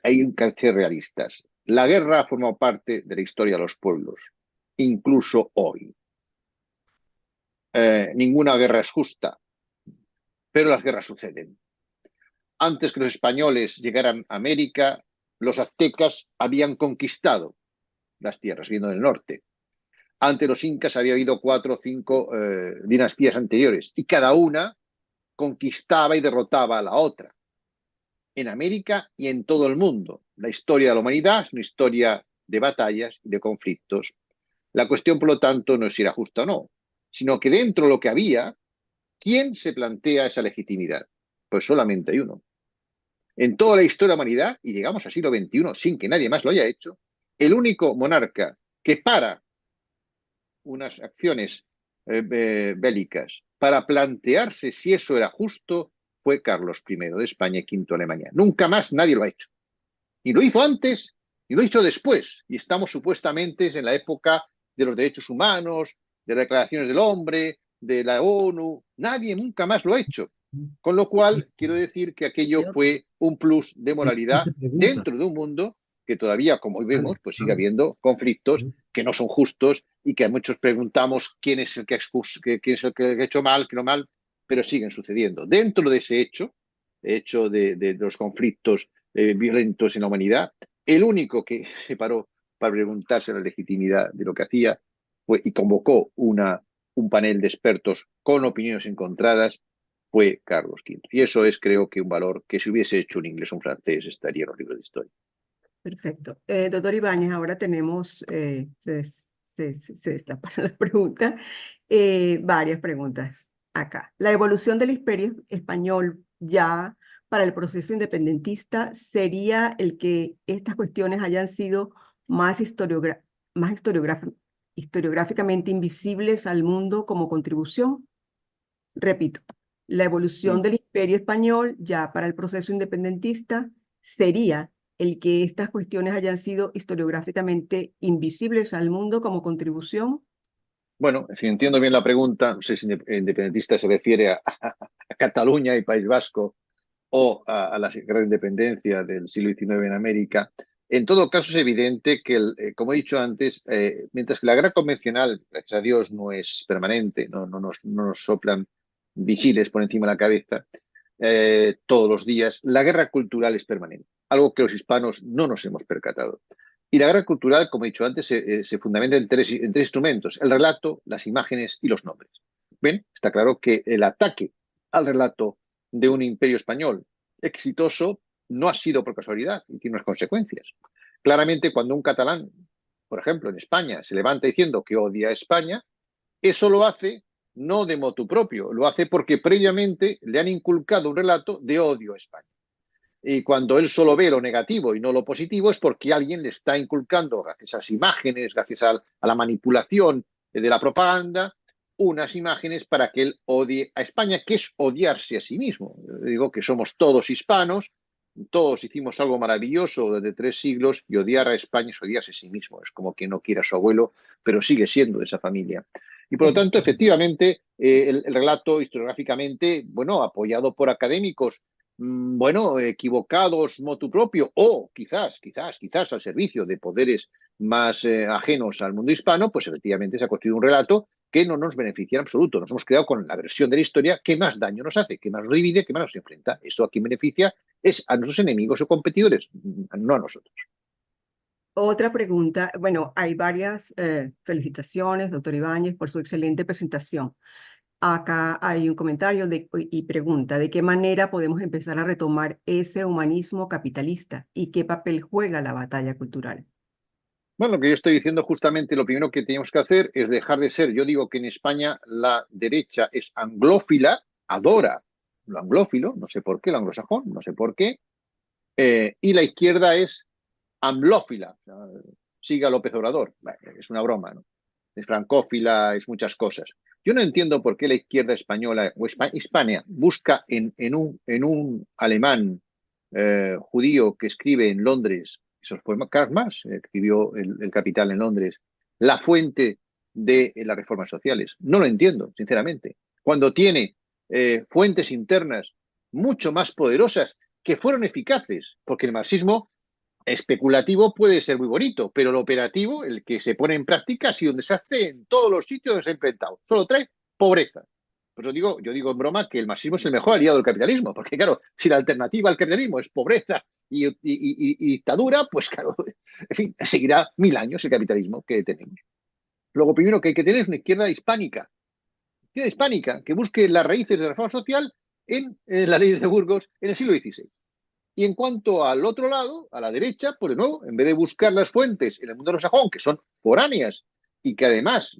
hay un carácter realistas. La guerra ha formado parte de la historia de los pueblos, incluso hoy. Ninguna guerra es justa, pero las guerras suceden. Antes que los españoles llegaran a América, los aztecas habían conquistado las tierras, viendo del norte. Antes los incas había habido 4 o 5 dinastías anteriores y cada una conquistaba y derrotaba a la otra. En América y en todo el mundo. La historia de la humanidad es una historia de batallas y de conflictos. La cuestión, por lo tanto, no es si era justa o no, sino que dentro de lo que había, ¿Quién se plantea esa legitimidad? Pues solamente hay uno. En toda la historia de la humanidad, y llegamos al siglo XXI sin que nadie más lo haya hecho, el único monarca que para unas acciones bélicas para plantearse si eso era justo fue Carlos I de España y V de Alemania. Nunca más nadie lo ha hecho. Ni lo hizo antes, ni lo hizo después. Y estamos supuestamente en la época de los derechos humanos, de las declaraciones del hombre, de la ONU. Nadie nunca más lo ha hecho. Con lo cual, quiero decir que aquello fue un plus de moralidad dentro de un mundo que todavía, como hoy vemos, pues sigue habiendo conflictos que no son justos y que a muchos preguntamos quién es el que ha hecho mal, qué no mal, pero siguen sucediendo. Dentro de ese hecho de los conflictos violentos en la humanidad, el único que se paró para preguntarse la legitimidad de lo que hacía fue, y convocó un panel de expertos con opiniones encontradas, fue Carlos V. Y eso es, creo que, un valor que si hubiese hecho un inglés o un francés estaría en los libros de historia. Perfecto. Doctor Ibáñez, ahora tenemos, se destaparon las preguntas, varias preguntas acá. La evolución del imperio español ya para el proceso independentista sería el que estas cuestiones hayan sido más, historiográficamente invisibles al mundo como contribución. Repito, la evolución del imperio español ya para el proceso independentista sería el que estas cuestiones hayan sido historiográficamente invisibles al mundo como contribución. Bueno, si entiendo bien la pregunta, no sé si independentista se refiere a Cataluña y País Vasco o a la gran independencia del siglo XIX en América. En todo caso, es evidente que, como he dicho antes, mientras que la guerra convencional, gracias a Dios, no es permanente, no nos soplan misiles por encima de la cabeza todos los días, la guerra cultural es permanente, algo que los hispanos no nos hemos percatado. Y la guerra cultural, como he dicho antes, se fundamenta en tres instrumentos: el relato, las imágenes y los nombres. ¿Ven? Está claro que el ataque al relato de un imperio español exitoso no ha sido por casualidad y tiene unas consecuencias. Claramente, cuando un catalán, por ejemplo, en España, se levanta diciendo que odia a España, eso lo hace no de motu propio, lo hace porque previamente le han inculcado un relato de odio a España. Y cuando él solo ve lo negativo y no lo positivo, es porque alguien le está inculcando, gracias a esas imágenes, gracias a la manipulación de la propaganda, unas imágenes para que él odie a España, que es odiarse a sí mismo. Yo digo que somos todos hispanos, todos hicimos algo maravilloso desde 3 siglos, y odiar a España es odiarse a sí mismo. Es como quien no quiere a su abuelo, pero sigue siendo de esa familia. Y por lo tanto, efectivamente, el relato historiográficamente, bueno, apoyado por académicos, bueno, equivocados motu propio, o quizás al servicio de poderes más ajenos al mundo hispano, pues efectivamente se ha construido un relato que no nos beneficia en absoluto. Nos hemos quedado con la versión de la historia que más daño nos hace, que más nos divide, que más nos enfrenta. Eso a quien beneficia es a nuestros enemigos o competidores, no a nosotros. Otra pregunta, bueno, hay varias felicitaciones, doctor Ibáñez, por su excelente presentación. Acá hay un comentario y pregunta, ¿de qué manera podemos empezar a retomar ese humanismo capitalista y qué papel juega la batalla cultural? Bueno, lo que yo estoy diciendo, justamente lo primero que tenemos que hacer es dejar de ser. Yo digo que en España la derecha es anglófila, adora lo anglófilo, no sé por qué, lo anglosajón, no sé por qué, y la izquierda es amlófila, o sea, siga López Obrador. Bueno, es una broma, ¿no? Es francófila, es muchas cosas. Yo no entiendo por qué la izquierda española o Hispania busca en un alemán judío que escribe en Londres. Eso fue Karl Marx, escribió el Capital en Londres, la fuente de las reformas sociales. No lo entiendo, sinceramente. Cuando tiene fuentes internas mucho más poderosas que fueron eficaces, porque el marxismo especulativo puede ser muy bonito, pero el operativo, el que se pone en práctica, ha sido un desastre en todos los sitios donde se ha implementado. Solo trae pobreza. Pues yo digo en broma que el marxismo es el mejor aliado del capitalismo, porque claro, si la alternativa al capitalismo es pobreza y dictadura, pues claro, en fin, seguirá 1000 años el capitalismo que tenemos. Luego, primero que hay que tener es una izquierda hispánica que busque las raíces de la reforma social en las leyes de Burgos en el siglo XVI. Y en cuanto al otro lado, a la derecha, pues de nuevo, en vez de buscar las fuentes en el mundo anglosajón, que son foráneas y que además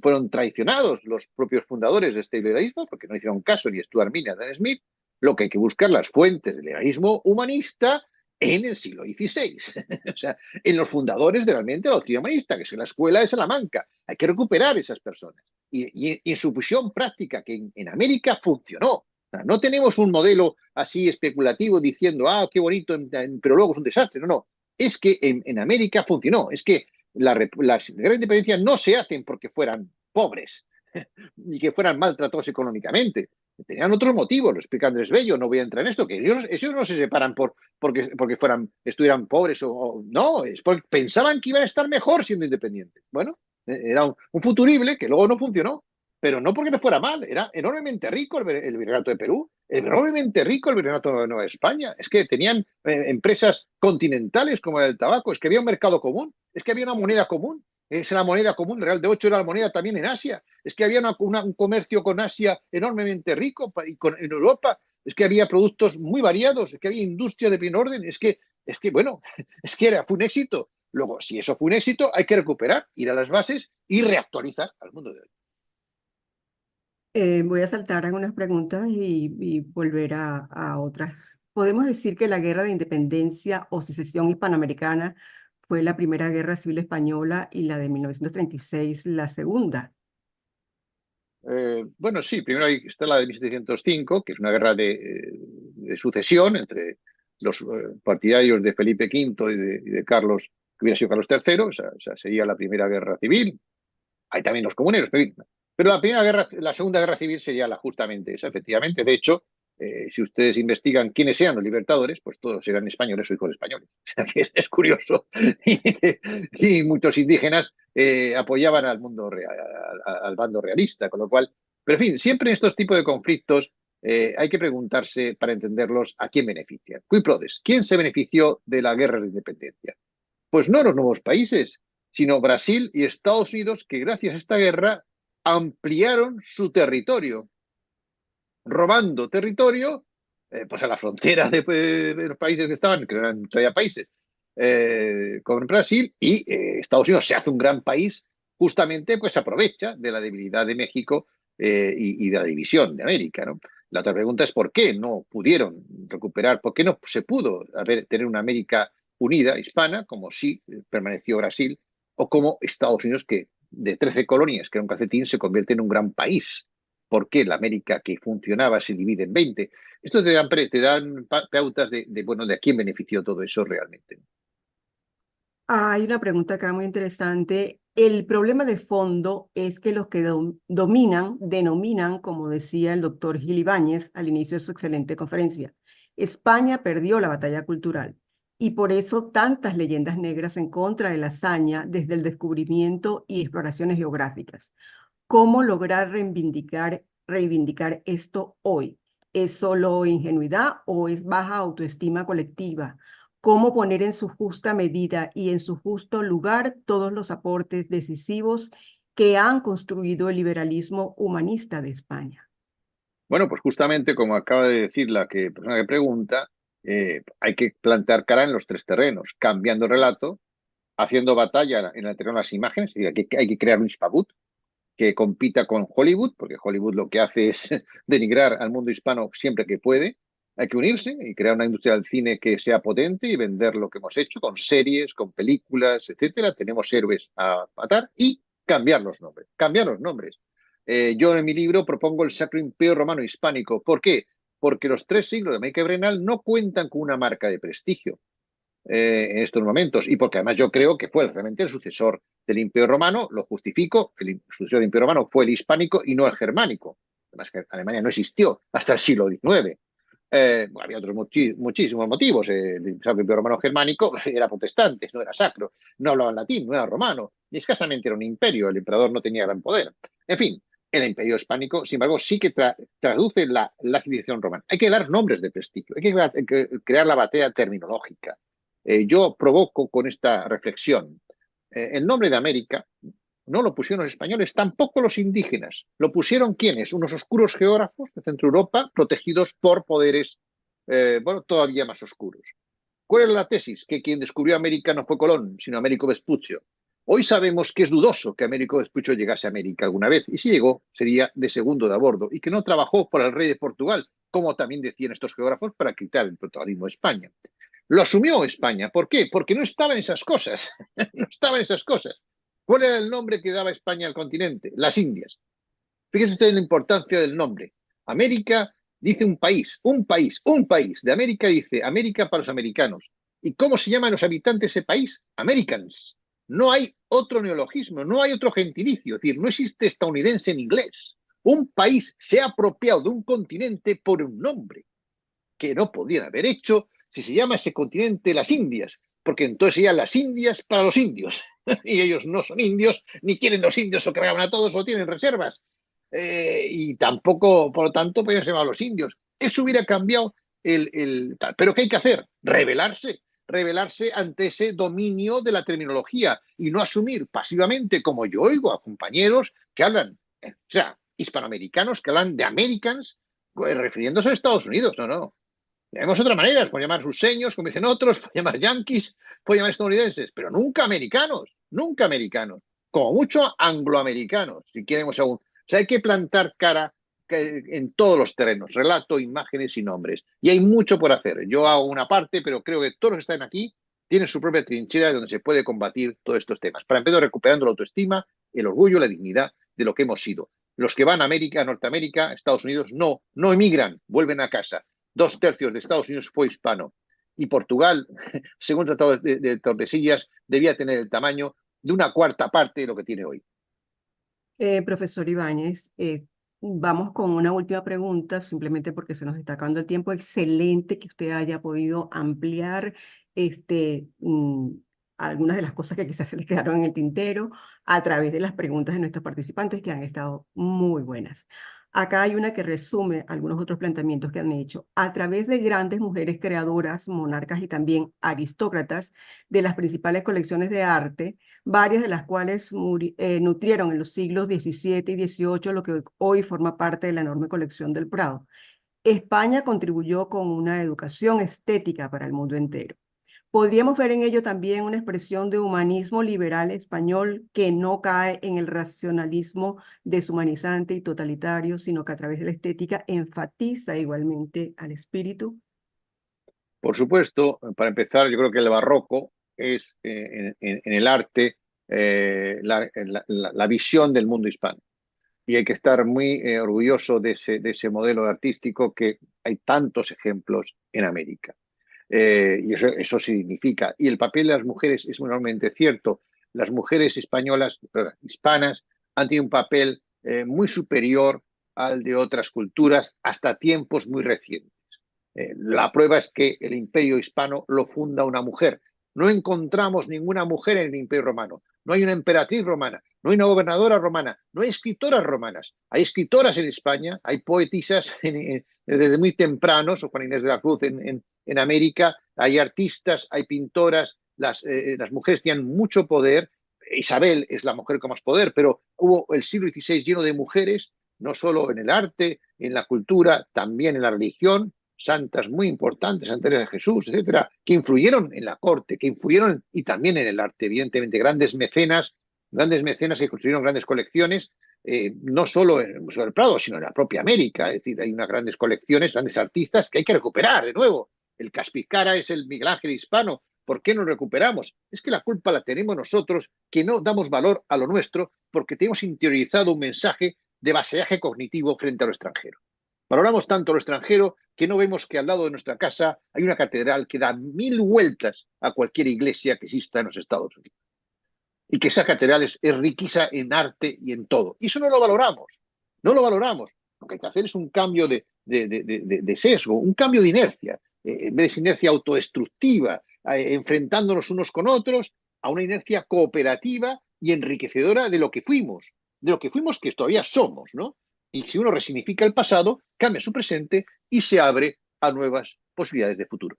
fueron traicionados los propios fundadores de este liberalismo, porque no hicieron caso ni Stuart Mill ni Adam Smith, lo que hay que buscar las fuentes del liberalismo humanista en el siglo XVI. O sea, en los fundadores de realmente la doctrina humanista, que es en la escuela de Salamanca. Hay que recuperar esas personas. Y en su visión práctica, que en América funcionó. O sea, no tenemos un modelo así especulativo diciendo, ah, qué bonito, pero luego es un desastre. No, no. Es que en América funcionó. Es que las guerras de independencia no se hacen porque fueran pobres ni que fueran maltratados económicamente. Tenían otros motivos, lo explica Andrés Bello, no voy a entrar en esto, que ellos no se separan porque estuvieran pobres no, es porque pensaban que iban a estar mejor siendo independientes. Bueno, era un futurible que luego no funcionó, pero no porque no fuera mal, era enormemente rico el virreinato de Perú, enormemente rico el virreinato de Nueva España, es que tenían empresas continentales como el tabaco, es que había un mercado común, es que había una moneda común, es la moneda común, el real de 8 era la moneda también en Asia, es que había un comercio con Asia enormemente rico y en Europa, es que había productos muy variados, es que había industria de primer orden, bueno, fue un éxito. Luego, si eso fue un éxito, hay que recuperar, ir a las bases y reactualizar al mundo de hoy. Voy a saltar algunas preguntas y volver a otras. ¿Podemos decir que la Guerra de Independencia o Secesión Hispanoamericana fue la primera guerra civil española y la de 1936 la segunda? Bueno, sí, primero está la de 1705, que es una guerra de sucesión entre los partidarios de Felipe V y de Carlos, que hubiera sido Carlos III, o sea, sería la primera guerra civil. Hay también los comuneros, pero la segunda guerra civil sería justamente esa, efectivamente. De hecho, si ustedes investigan quiénes eran los libertadores, pues todos eran españoles o hijos de españoles. Es curioso. Y muchos indígenas apoyaban al mundo real, al bando realista, con lo cual, pero en fin, siempre en estos tipos de conflictos hay que preguntarse para entenderlos a quién benefician. Cui prodest, ¿quién se benefició de la guerra de independencia? Pues no los nuevos países, sino Brasil y Estados Unidos, que gracias a esta guerra ampliaron su territorio, robando territorio pues a la frontera de los países que estaban, que eran todavía países, con Brasil, y Estados Unidos se hace un gran país, justamente pues aprovecha de la debilidad de México y de la división de América, ¿no? La otra pregunta es por qué no pudieron recuperar, por qué no se pudo tener una América unida, hispana, como sí permaneció Brasil, o como Estados Unidos, que de 13 colonias, que era un calcetín, se convierte en un gran país. ¿Por qué la América que funcionaba se divide en 20? Esto te dan pautas bueno, de a quién benefició todo eso realmente. Hay una pregunta acá muy interesante. El problema de fondo es que los que denominan, como decía el doctor Gil Ibáñez al inicio de su excelente conferencia, España perdió la batalla cultural y por eso tantas leyendas negras en contra de la hazaña desde el descubrimiento y exploraciones geográficas. ¿Cómo lograr reivindicar esto hoy? ¿Es solo ingenuidad o es baja autoestima colectiva? ¿Cómo poner en su justa medida y en su justo lugar todos los aportes decisivos que han construido el liberalismo humanista de España? Bueno, pues justamente como acaba de decir la persona que pregunta, hay que plantar cara en los tres terrenos, cambiando el relato, haciendo batalla en el terreno de las imágenes, es decir, hay que crear un hispabut que compita con Hollywood, porque Hollywood lo que hace es denigrar al mundo hispano siempre que puede. Hay que unirse y crear una industria del cine que sea potente y vender lo que hemos hecho con series, con películas, etcétera. Tenemos héroes a matar y cambiar los nombres. Cambiar los nombres. Yo en mi libro propongo el Sacro Imperio Romano Hispánico. ¿Por qué? Porque los 3 siglos de América Hebrenal no cuentan con una marca de prestigio en estos momentos, y porque además yo creo que fue realmente el sucesor del Imperio Romano, lo justifico, el sucesor del Imperio Romano fue el hispánico y no el germánico, además que Alemania no existió hasta el siglo XIX. Bueno, había otros muchísimos motivos. El Imperio Romano germánico era protestante, no era sacro, no hablaba latín, no era romano, y escasamente era un imperio, el emperador no tenía gran poder. En fin, el imperio hispánico, sin embargo, sí que traduce la civilización romana. Hay que dar nombres de prestigio, hay que crear la batalla terminológica. Yo provoco con esta reflexión. El nombre de América no lo pusieron los españoles, tampoco los indígenas. ¿Lo pusieron quiénes? Unos oscuros geógrafos de Centro Europa, protegidos por poderes bueno, todavía más oscuros. ¿Cuál era la tesis? Que quien descubrió América no fue Colón, sino Américo Vespuccio. Hoy sabemos que es dudoso que Américo Vespuccio llegase a América alguna vez, y si llegó, sería de segundo de a bordo, y que no trabajó para el rey de Portugal, como también decían estos geógrafos, para quitar el protagonismo de España. Lo asumió España. ¿Por qué? Porque no estaba en esas cosas. No estaba en esas cosas. ¿Cuál era el nombre que daba España al continente? Las Indias. Fíjese usted en la importancia del nombre. América dice un país, un país, un país. De América dice América para los americanos. ¿Y cómo se llaman los habitantes de ese país? Americans. No hay otro neologismo, no hay otro gentilicio. Es decir, no existe estadounidense en inglés. Un país se ha apropiado de un continente por un nombre que no podían haber hecho si se llama ese continente las Indias, porque entonces serían las Indias para los indios. Y ellos no son indios, ni quieren los indios o que vayan a todos o tienen reservas. Y tampoco, por lo tanto, podían ser a los indios. Eso hubiera cambiado el tal. Pero ¿qué hay que hacer? Rebelarse ante ese dominio de la terminología y no asumir pasivamente, como yo oigo a compañeros que hablan, o sea, hispanoamericanos que hablan de Americans, refiriéndose a Estados Unidos. No, no. Tenemos otras maneras, pueden llamar ruseños, como dicen otros, pueden llamar yanquis, pueden llamar estadounidenses, pero nunca americanos, nunca americanos, como mucho angloamericanos, si queremos aún. O sea, hay que plantar cara en todos los terrenos, relato, imágenes y nombres. Y hay mucho por hacer. Yo hago una parte, pero creo que todos los que están aquí tienen su propia trinchera donde se puede combatir todos estos temas. Para empezar, recuperando la autoestima, el orgullo, la dignidad de lo que hemos sido. Los que van a América, a Norteamérica, Estados Unidos, no emigran, vuelven a casa. 2/3 de Estados Unidos fue hispano. Y Portugal, según el Tratado de Tordesillas, debía tener el tamaño de una cuarta parte de lo que tiene hoy. Profesor Ibáñez, vamos con una última pregunta, simplemente porque se nos está acabando el tiempo. Excelente que usted haya podido ampliar algunas de las cosas que quizás se les quedaron en el tintero a través de las preguntas de nuestros participantes que han estado muy buenas. Acá hay una que resume algunos otros planteamientos que han hecho. A través de grandes mujeres creadoras, monarcas y también aristócratas de las principales colecciones de arte, varias de las cuales nutrieron en los siglos XVII y XVIII lo que hoy forma parte de la enorme colección del Prado. España contribuyó con una educación estética para el mundo entero. Podríamos ver en ello también una expresión de humanismo liberal español que no cae en el racionalismo deshumanizante y totalitario, sino que a través de la estética enfatiza igualmente al espíritu. Por supuesto, para empezar, yo creo que el barroco es en el arte la visión del mundo hispano. Y hay que estar muy orgulloso de ese modelo artístico que hay tantos ejemplos en América. Y eso significa. Y el papel de las mujeres es enormemente cierto. Las mujeres españolas, perdón, hispanas, han tenido un papel muy superior al de otras culturas hasta tiempos muy recientes. La prueba es que el imperio hispano lo funda una mujer. No encontramos ninguna mujer en el imperio romano. No hay una emperatriz romana, no hay una gobernadora romana, no hay escritoras romanas. Hay escritoras en España, hay poetisas desde muy tempranos, o Juan Inés de la Cruz en América, hay artistas, hay pintoras, las mujeres tienen mucho poder. Isabel es la mujer con más poder, pero hubo el siglo XVI lleno de mujeres, no solo en el arte, en la cultura, también en la religión, santas muy importantes, Santa Teresa de Jesús, etcétera, que influyeron en la corte, que influyeron y también en el arte, evidentemente, grandes mecenas que construyeron grandes colecciones, no solo en el Museo del Prado, sino en la propia América. Es decir, hay unas grandes colecciones, grandes artistas que hay que recuperar de nuevo. El Caspicara es el Miguel Ángel hispano. ¿Por qué no recuperamos? Es que la culpa la tenemos nosotros, que no damos valor a lo nuestro porque tenemos interiorizado un mensaje de vasallaje cognitivo frente a lo extranjero. Valoramos tanto lo extranjero que no vemos que al lado de nuestra casa hay una catedral que da 1000 vueltas a cualquier iglesia que exista en los Estados Unidos. Y que esa catedral es riquísima en arte y en todo. Y eso no lo valoramos. No lo valoramos. Lo que hay que hacer es un cambio de sesgo, un cambio de inercia. En vez de esa inercia autodestructiva, enfrentándonos unos con otros, a una inercia cooperativa y enriquecedora de lo que fuimos que todavía somos, ¿no? Y si uno resignifica el pasado, cambia su presente y se abre a nuevas posibilidades de futuro.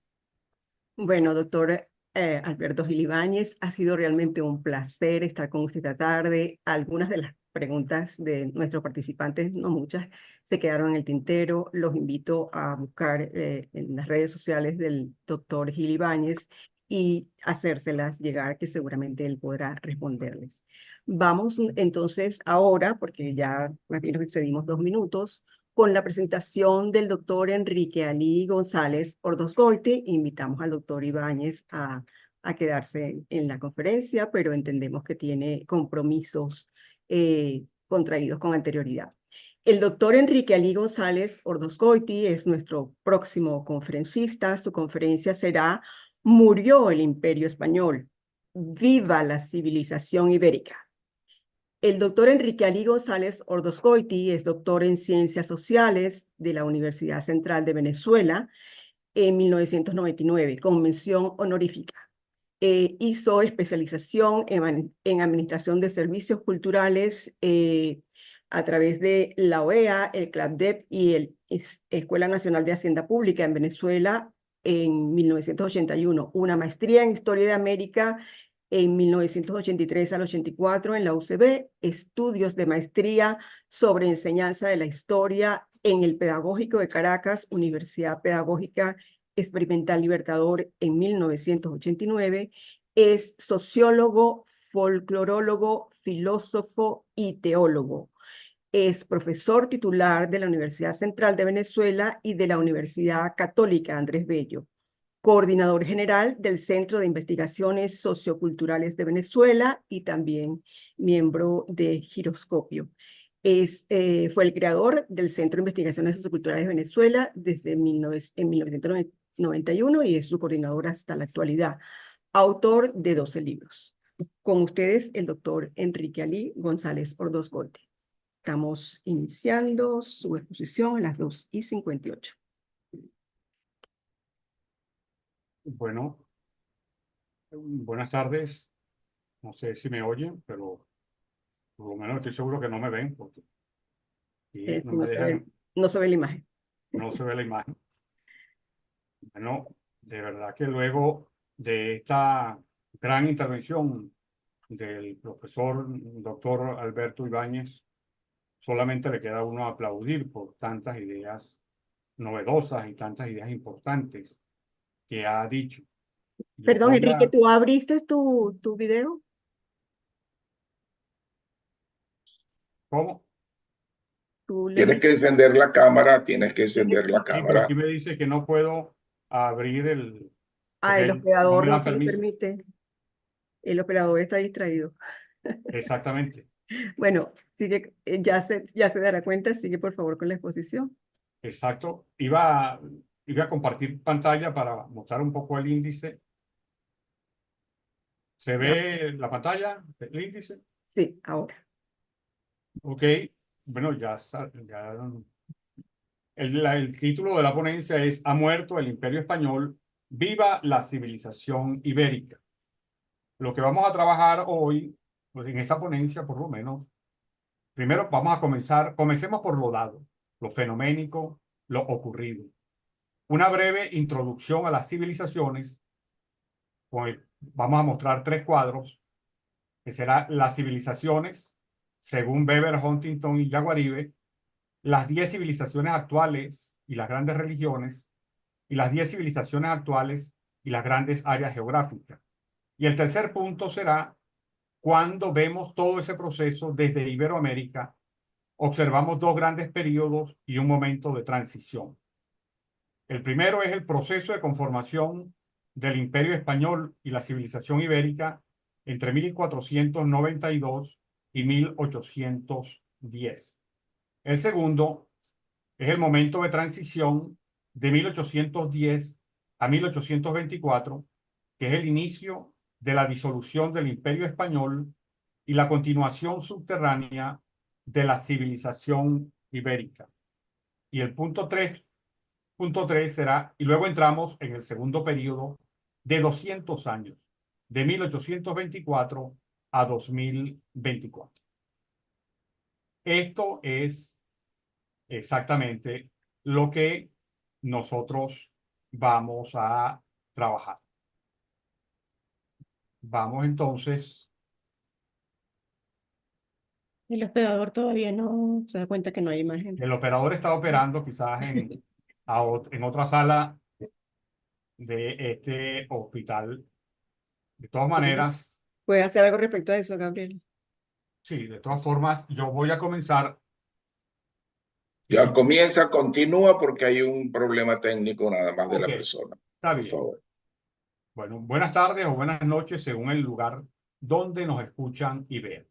Bueno, doctor Alberto Gil Ibáñez, ha sido realmente un placer estar con usted esta tarde. Algunas de las preguntas de nuestros participantes, no muchas, se quedaron en el tintero. Los invito a buscar en las redes sociales del doctor Gil Ibáñez y hacérselas llegar, que seguramente él podrá responderles. Vamos entonces ahora, porque ya más bien nos excedimos 2 minutos, con la presentación del doctor Enrique Ali González Ordosgoiti. Invitamos al doctor Ibáñez a quedarse en la conferencia, pero entendemos que tiene compromisos contraídos con anterioridad. El doctor Enrique Ali González Ordosgoiti es nuestro próximo conferencista. Su conferencia será Murió el Imperio Español. ¡Viva la civilización ibérica! El doctor Enrique Ali González Ordosgoiti es doctor en Ciencias Sociales de la Universidad Central de Venezuela en 1999, con mención honorífica. Hizo especialización en Administración de Servicios Culturales a través de la OEA, el CLAPDEP y el Escuela Nacional de Hacienda Pública en Venezuela en 1981. Una maestría en Historia de América en 1983 al 84 en la UCB, estudios de maestría sobre enseñanza de la historia en el Pedagógico de Caracas, Universidad Pedagógica Experimental Libertador en 1989, es sociólogo, folclorólogo, filósofo y teólogo. Es profesor titular de la Universidad Central de Venezuela y de la Universidad Católica Andrés Bello, coordinador general del Centro de Investigaciones Socioculturales de Venezuela y también miembro de Giroscopio. Fue el creador del Centro de Investigaciones Socioculturales de Venezuela desde 1991 y es su coordinador hasta la actualidad, autor de 12 libros. Con ustedes, el doctor Enrique Ali González Ordosgoiti. Estamos iniciando su exposición a las 2:58. Bueno, buenas tardes. No sé si me oyen, pero por lo menos estoy seguro que no me ven porque aquí no Si me dejan, no se ve la imagen. no se ve la imagen. Bueno, de verdad que luego de esta gran intervención del profesor doctor Alberto Ibáñez, solamente le queda a uno aplaudir por tantas ideas novedosas y tantas ideas importantes que ha dicho. Yo Perdón, voy Enrique, a... ¿tú abriste tu video? ¿Cómo? ¿Tú le Tienes diste? que encender la cámara, tienes que Es que, encender la Sí, pero aquí cámara. me dice que no puedo abrir el... el porque no operador me no da se lo permiso. permite. El operador está distraído. Exactamente, Bueno, sigue, ya se dará cuenta, sigue por favor con la exposición. exacto. Iba a compartir pantalla para mostrar un poco el índice. ¿Se Ya. ve la pantalla, el índice? Sí, ahora. Ok, bueno, el título de la ponencia es ¿Ha muerto el Imperio Español? ¡Viva la civilización ibérica! Lo que vamos a trabajar hoy, pues en esta ponencia por lo menos, primero vamos a comencemos por lo dado, lo fenoménico, lo ocurrido. Una breve introducción a las civilizaciones, vamos a mostrar 3 cuadros, que serán las civilizaciones, según Weber, Huntington y Jaguaribe, las 10 civilizaciones actuales y las grandes religiones, y las 10 civilizaciones actuales y las grandes áreas geográficas. Y el tercer punto será cuando vemos todo ese proceso desde Iberoamérica, observamos 2 grandes periodos y un momento de transición. El primero es el proceso de conformación del Imperio Español y la civilización ibérica entre 1492 y 1810. El segundo es el momento de transición de 1810 a 1824, que es el inicio de la disolución del Imperio Español y la continuación subterránea de la civilización ibérica. Y el punto 3 será, y luego entramos en el segundo periodo de 200 años, de 1824 a 2024. Esto es exactamente lo que nosotros vamos a trabajar. Vamos entonces. El operador todavía no se da cuenta que no hay imagen. El operador está operando quizás en otra sala de este hospital De todas maneras, ¿Puedes hacer algo respecto a eso, Gabriel? sí, de todas formas, yo voy a comenzar. Ya Sí. comienza, continúa porque hay un problema técnico nada más de Ok, la persona. está Por bien. favor. Bueno, buenas tardes o buenas noches según el lugar donde nos escuchan y ven.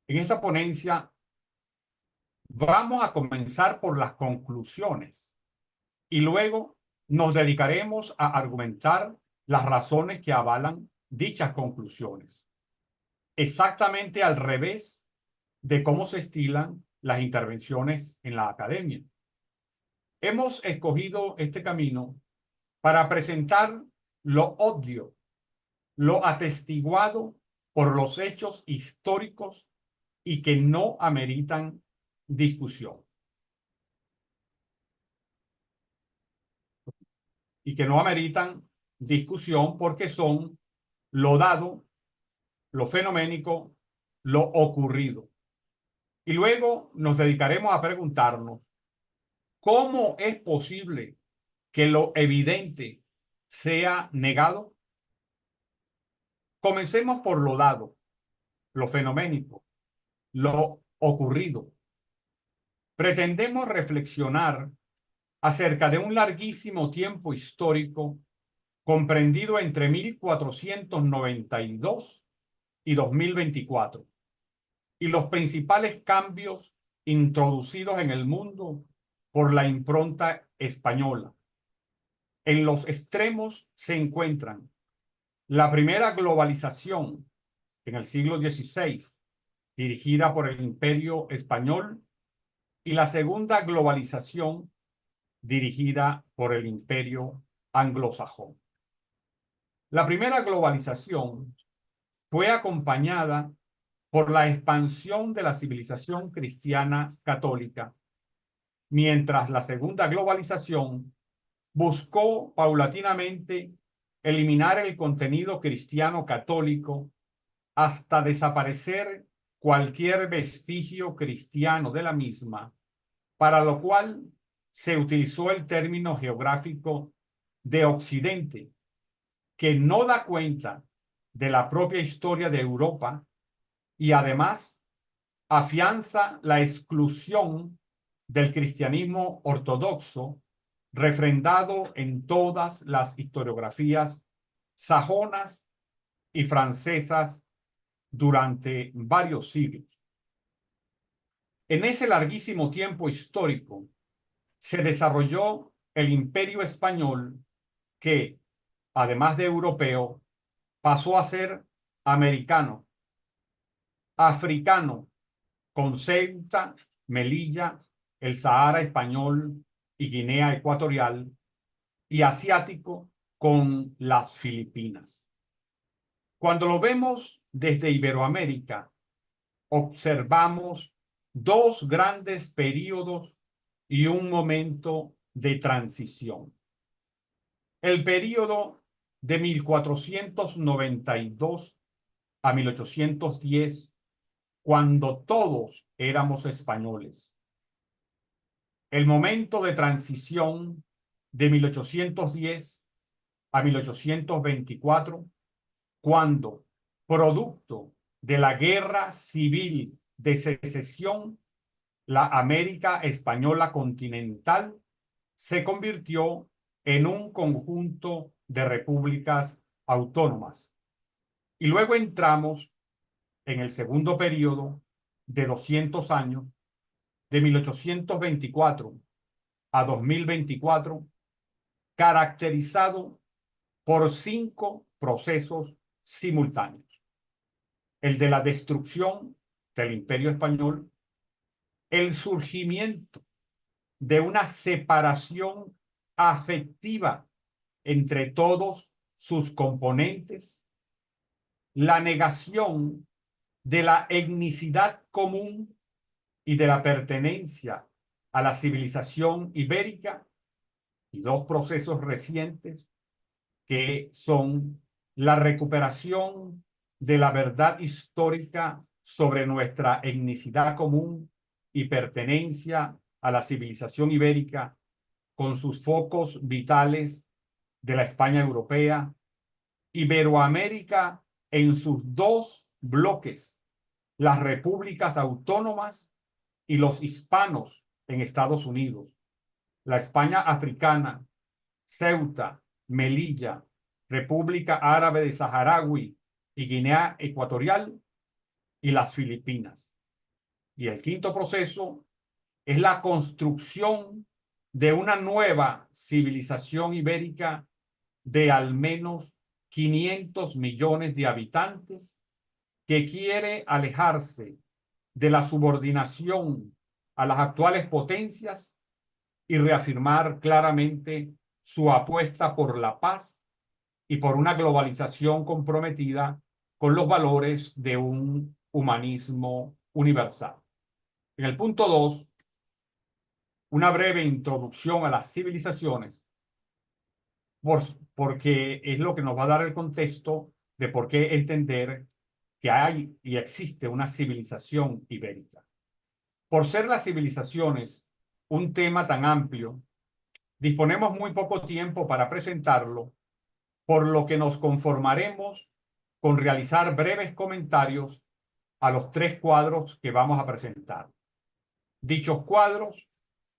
En esta ponencia vamos a comenzar por las conclusiones y luego nos dedicaremos a argumentar las razones que avalan dichas conclusiones. Exactamente al revés de cómo se estilan las intervenciones en la academia. Hemos escogido este camino para presentar lo obvio, lo atestiguado por los hechos históricos y que no ameritan discusión. Y que no ameritan discusión porque son lo dado, lo fenoménico, lo ocurrido. Y luego nos dedicaremos a preguntarnos cómo es posible que lo evidente sea negado. Comencemos por lo dado, lo fenoménico, lo ocurrido. Pretendemos reflexionar acerca de un larguísimo tiempo histórico comprendido entre 1492 y 2024 y los principales cambios introducidos en el mundo por la impronta española. En los extremos se encuentran la primera globalización en el siglo XVI, dirigida por el Imperio Español, y la segunda globalización dirigida por el Imperio Anglosajón. La primera globalización fue acompañada por la expansión de la civilización cristiana católica, mientras la segunda globalización buscó paulatinamente eliminar el contenido cristiano católico hasta desaparecer cualquier vestigio cristiano de la misma, para lo cual se utilizó el término geográfico de Occidente, que no da cuenta de la propia historia de Europa y además afianza la exclusión del cristianismo ortodoxo, refrendado en todas las historiografías sajonas y francesas durante varios siglos. En ese larguísimo tiempo histórico se desarrolló el Imperio Español que, además de europeo, pasó a ser americano, africano, con Ceuta, Melilla, el Sahara español y Guinea Ecuatorial, y asiático con las Filipinas. Cuando lo vemos desde Iberoamérica, observamos dos grandes periodos y un momento de transición. El periodo de 1492 a 1810, cuando todos éramos españoles. El momento de transición de 1810 a 1824, cuando, producto de la guerra civil de secesión, la América española continental se convirtió en un conjunto de repúblicas autónomas. Y luego entramos en el segundo periodo de 200 años, de 1824 a 2024, caracterizado por 5 procesos simultáneos. El de la destrucción del Imperio Español, el surgimiento de una separación afectiva entre todos sus componentes, la negación de la etnicidad común y de la pertenencia a la civilización ibérica, y 2 procesos recientes que son la recuperación de la verdad histórica sobre nuestra etnicidad común y pertenencia a la civilización ibérica, con sus focos vitales de la España europea, Iberoamérica en sus dos bloques, las repúblicas autónomas y los hispanos en Estados Unidos, la España africana, Ceuta, Melilla, República Árabe de Saharaui y Guinea Ecuatorial y las Filipinas. Y el quinto proceso es la construcción de una nueva civilización ibérica de al menos 500 millones de habitantes que quiere alejarse de la subordinación a las actuales potencias y reafirmar claramente su apuesta por la paz y por una globalización comprometida con los valores de un humanismo universal. En el punto 2, una breve introducción a las civilizaciones, porque es lo que nos va a dar el contexto de por qué entender que hay y existe una civilización ibérica. Por ser las civilizaciones un tema tan amplio, disponemos muy poco tiempo para presentarlo, por lo que nos conformaremos con realizar breves comentarios a los 3 cuadros que vamos a presentar. Dichos cuadros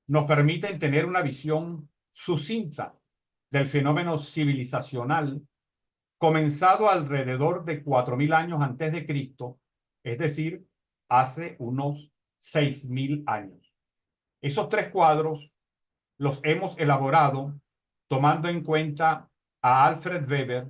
nos permiten tener una visión sucinta del fenómeno civilizacional comenzado alrededor de 4000 años antes de Cristo, es decir, hace unos 6000 años. Esos 3 cuadros los hemos elaborado tomando en cuenta a Alfred Weber,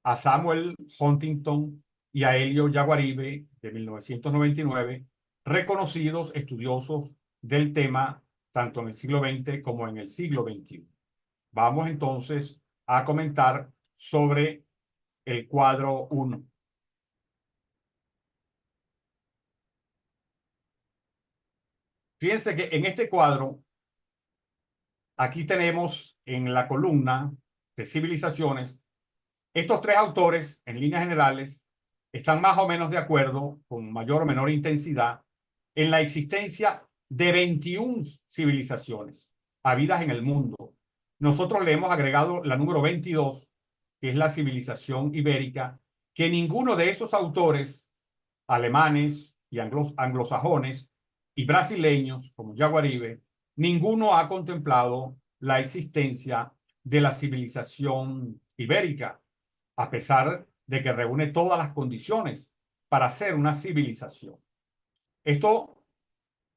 a Samuel Huntington y a Elio Yaguaribe de 1999, reconocidos estudiosos del tema tanto en el siglo XX como en el siglo XXI. Vamos entonces a comentar sobre el cuadro 1. Fíjense que en este cuadro, aquí tenemos en la columna de civilizaciones, estos 3 autores, en líneas generales, están más o menos de acuerdo, con mayor o menor intensidad, en la existencia de 21 civilizaciones habidas en el mundo. Nosotros le hemos agregado la número 22, que es la civilización ibérica, que ninguno de esos autores, alemanes y anglosajones y brasileños, como Yaguaribe, ninguno ha contemplado la existencia de la civilización ibérica, a pesar de que reúne todas las condiciones para ser una civilización. Esto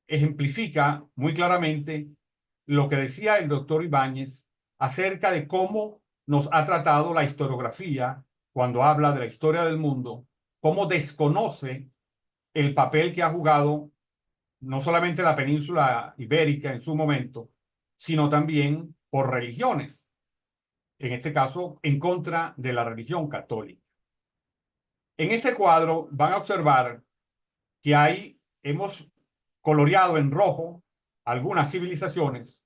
ejemplifica muy claramente lo que decía el doctor Ibáñez acerca de cómo nos ha tratado la historiografía cuando habla de la historia del mundo, cómo desconoce el papel que ha jugado no solamente la península ibérica en su momento, sino también por religiones, en este caso en contra de la religión católica. En este cuadro van a observar que hemos coloreado en rojo algunas civilizaciones,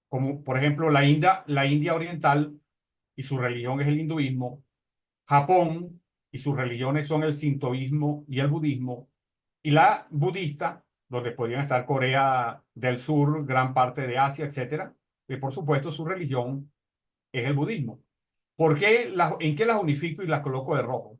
como por ejemplo la India oriental, y su religión es el hinduismo, Japón, y sus religiones son el sintoísmo y el budismo, y la budista, donde podrían estar Corea del Sur, gran parte de Asia, etcétera, y por supuesto su religión es el budismo. ¿En qué las unifico y las coloco de rojo?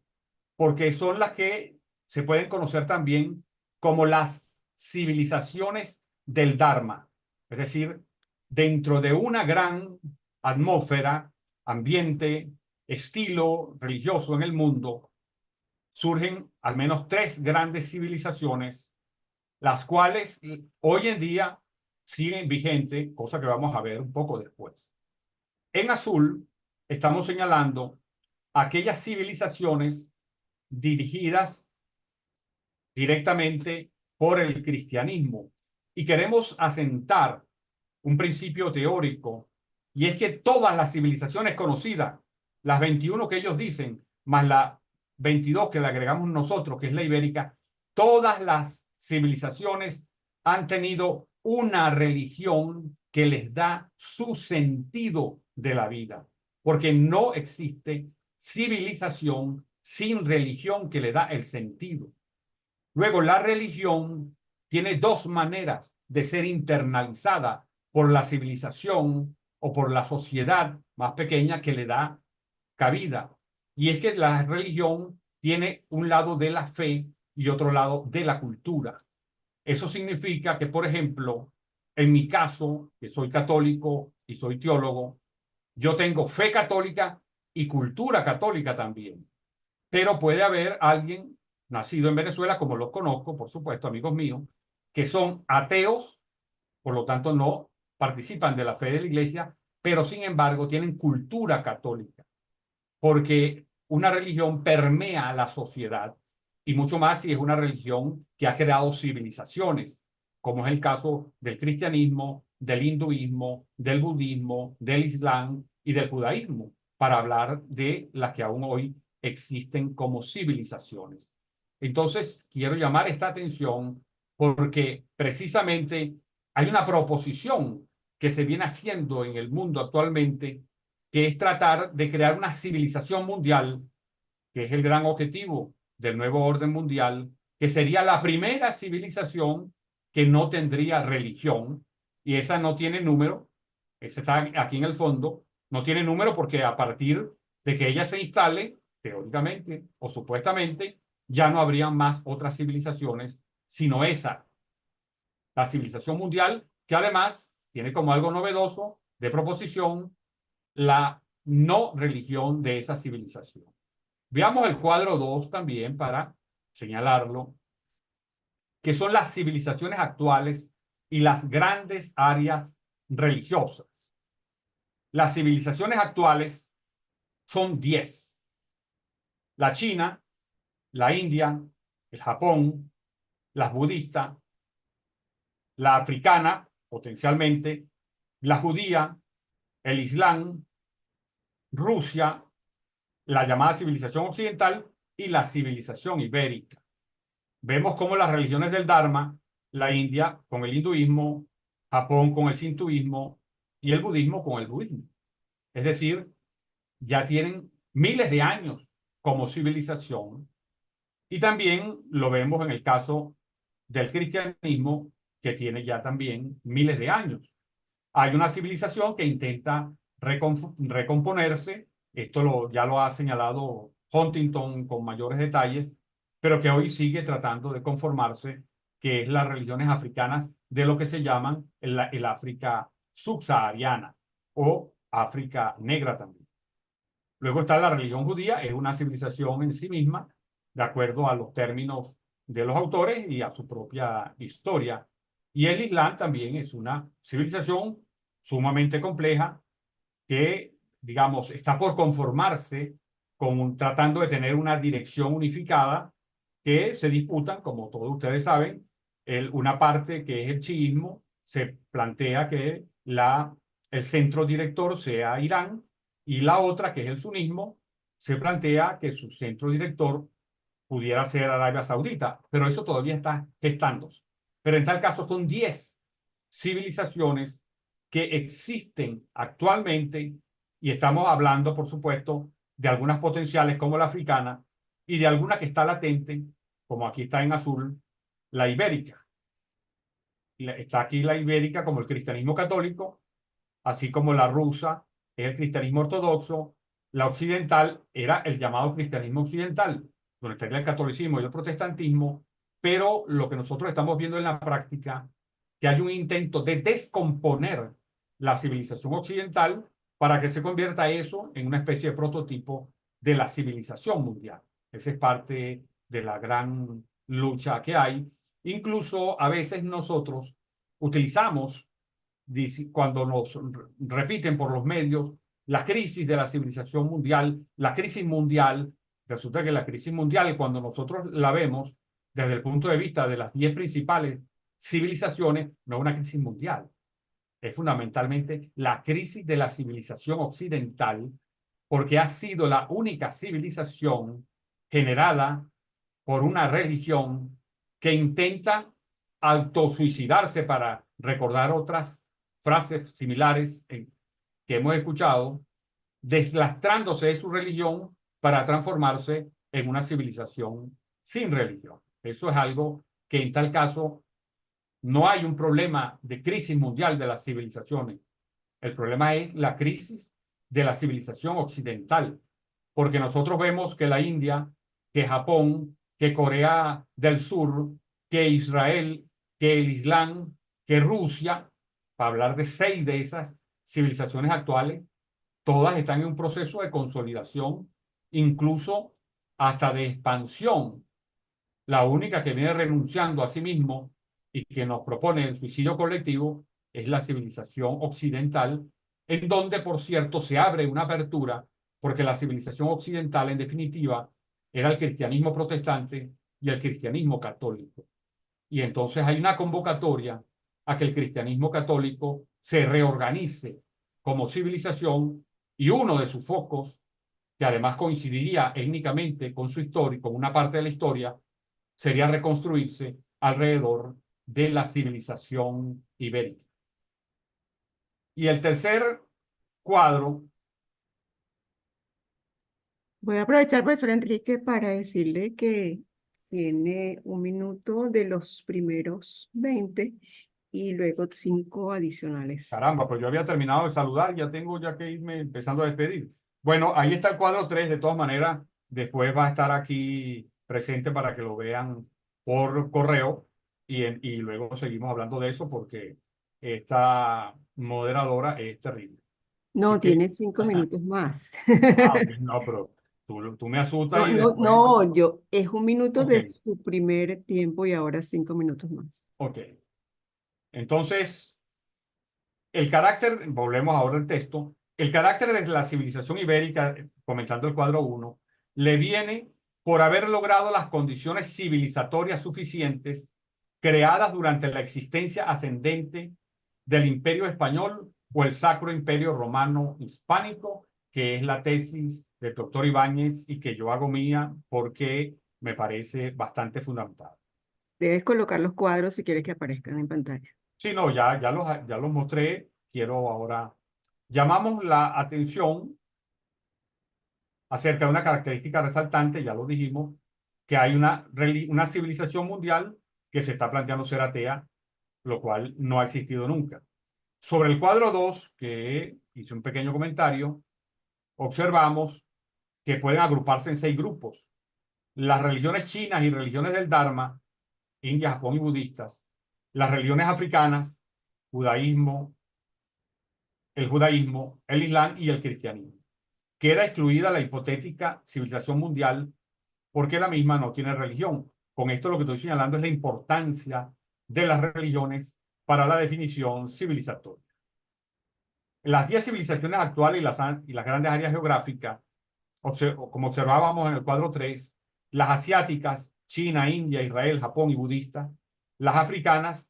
Porque son las que se pueden conocer también como las civilizaciones del Dharma, es decir, dentro de una gran atmósfera, ambiente, estilo religioso en el mundo, surgen al menos 3 grandes civilizaciones, las cuales hoy en día siguen vigentes, cosa que vamos a ver un poco después. En azul estamos señalando aquellas civilizaciones dirigidas directamente por el cristianismo, y queremos asentar un principio teórico, y es que todas las civilizaciones conocidas, las 21 que ellos dicen, más la 22 que le agregamos nosotros, que es la ibérica, todas las civilizaciones han tenido una religión que les da su sentido de la vida, porque no existe civilización sin religión que le da el sentido. Luego, la religión tiene 2 maneras de ser internalizada por la civilización o por la sociedad más pequeña que le da cabida. y es que la religión tiene un lado de la fe y otro lado de la cultura. Eso significa que, por ejemplo, en mi caso, que soy católico y soy teólogo, yo tengo fe católica y cultura católica también. Pero puede haber alguien nacido en Venezuela, como los conozco, por supuesto, amigos míos, que son ateos, por lo tanto no participan de la fe de la iglesia, pero sin embargo tienen cultura católica, porque una religión permea la sociedad y mucho más si es una religión que ha creado civilizaciones, como es el caso del cristianismo, del hinduismo, del budismo, del islam y del judaísmo, para hablar de las que aún hoy existen como civilizaciones. Entonces, quiero llamar esta atención porque precisamente hay una proposición que se viene haciendo en el mundo actualmente, que es tratar de crear una civilización mundial, que es el gran objetivo del nuevo orden mundial, que sería la primera civilización que no tendría religión, y esa no tiene número, esa está aquí en el fondo, no tiene número porque a partir de que ella se instale, teóricamente o supuestamente, ya no habría más otras civilizaciones, sino esa, la civilización mundial, que además tiene como algo novedoso de proposición la no religión de esa civilización. Veamos el cuadro 2 también para señalarlo, que son las civilizaciones actuales y las grandes áreas religiosas. Las civilizaciones actuales son 10. La China, la India, el Japón, las budistas, la africana, potencialmente, la judía, el islam, Rusia, la llamada civilización occidental y la civilización ibérica. Vemos cómo las religiones del Dharma, la India con el hinduismo, Japón con el sintoísmo y el budismo con el budismo. Es decir, ya tienen miles de años como civilización. Y también lo vemos en el caso del cristianismo, que tiene ya también miles de años. Hay una civilización que intenta recomponerse, esto ya lo ha señalado Huntington con mayores detalles, pero que hoy sigue tratando de conformarse, que es las religiones africanas de lo que se llaman el África subsahariana o África negra también. Luego está la religión judía, es una civilización en sí misma, de acuerdo a los términos de los autores y a su propia historia. Y el Islam también es una civilización sumamente compleja que, digamos, está por conformarse tratando de tener una dirección unificada, que se disputan, como todos ustedes saben, una parte que es el chiismo, se plantea que el centro director sea Irán, y la otra, que es el sunismo, se plantea que su centro director pudiera ser Arabia Saudita, pero eso todavía está gestándose. Pero en tal caso son 10 civilizaciones que existen actualmente, y estamos hablando, por supuesto, de algunas potenciales como la africana y de alguna que está latente, como aquí está en azul, la ibérica. Está aquí la ibérica como el cristianismo católico, así como la rusa es el cristianismo ortodoxo, la occidental era el llamado cristianismo occidental, donde estaría el catolicismo y el protestantismo, pero lo que nosotros estamos viendo en la práctica, que hay un intento de descomponer la civilización occidental para que se convierta eso en una especie de prototipo de la civilización mundial. Esa es parte de la gran lucha que hay. Incluso a veces nosotros utilizamos, cuando nos repiten por los medios, la crisis de la civilización mundial, la crisis mundial. Resulta que la crisis mundial, cuando nosotros la vemos desde el punto de vista de las 10 principales civilizaciones, no es una crisis mundial. Es fundamentalmente la crisis de la civilización occidental, porque ha sido la única civilización generada por una religión que intenta autosuicidarse, para recordar otras frases similares que hemos escuchado, deslastrándose de su religión para transformarse en una civilización sin religión. Eso es algo que en tal caso no hay un problema de crisis mundial de las civilizaciones. El problema es la crisis de la civilización occidental, porque nosotros vemos que la India, que Japón, que Corea del Sur, que Israel, que el Islam, que Rusia, para hablar de 6 de esas civilizaciones actuales, todas están en un proceso de consolidación, incluso hasta de expansión. La única que viene renunciando a sí mismo y que nos propone el suicidio colectivo es la civilización occidental, en donde, por cierto, se abre una apertura, porque la civilización occidental, en definitiva, era el cristianismo protestante y el cristianismo católico. Y entonces hay una convocatoria a que el cristianismo católico se reorganice como civilización, y uno de sus focos, que además coincidiría étnicamente con su historia, con una parte de la historia, sería reconstruirse alrededor de la civilización ibérica. Y el tercer cuadro, Voy a aprovechar, profesor Enrique, para decirle que tiene 1 minuto de los primeros 20 y luego 5 adicionales. caramba, pues yo había terminado de saludar, ya tengo ya que irme empezando a despedir. Bueno, ahí está el cuadro 3, de todas maneras, después va a estar aquí presente para que lo vean por correo y luego seguimos hablando de eso porque esta moderadora es terrible. No, Así que, tiene 5 minutos más. ok, no, pero tú me asustas No, y no, después... no, es 1 minuto Ok, de su primer tiempo y ahora 5 minutos más. ok. Entonces, el carácter, volvemos ahora al texto, el carácter de la civilización ibérica, comentando el cuadro 1, le viene por haber logrado las condiciones civilizatorias suficientes creadas durante la existencia ascendente del Imperio Español o el Sacro Imperio Romano Hispánico, que es la tesis del doctor Ibáñez y que yo hago mía porque me parece bastante fundamental. Debes colocar los cuadros si quieres que aparezcan en pantalla. Sí, no, ya los mostré. Quiero ahora. Llamamos la atención acerca de una característica resaltante, ya lo dijimos, que hay una civilización mundial que se está planteando ser atea, lo cual no ha existido nunca. Sobre el cuadro 2, que hice un pequeño comentario, observamos que pueden agruparse en 6 grupos. Las religiones chinas y religiones del Dharma, India, Japón y budistas, las religiones africanas, judaísmo, el Islam y el cristianismo. Queda excluida la hipotética civilización mundial porque la misma no tiene religión. Con esto lo que estoy señalando es la importancia de las religiones para la definición civilizatoria. Las 10 civilizaciones actuales y las grandes áreas geográficas, como observábamos en el cuadro 3, las asiáticas, China, India, Israel, Japón y budistas, las africanas,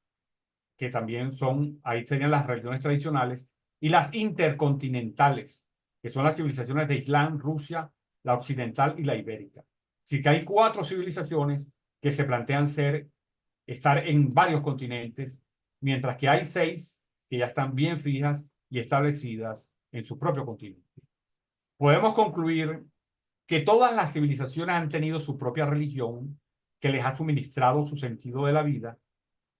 que también son, ahí serían las religiones tradicionales, y las intercontinentales, que son las civilizaciones de Islam, Rusia, la occidental y la ibérica. Así que hay 4 civilizaciones que se plantean estar en varios continentes, mientras que hay 6 que ya están bien fijas y establecidas en su propio continente. Podemos concluir que todas las civilizaciones han tenido su propia religión que les ha suministrado su sentido de la vida,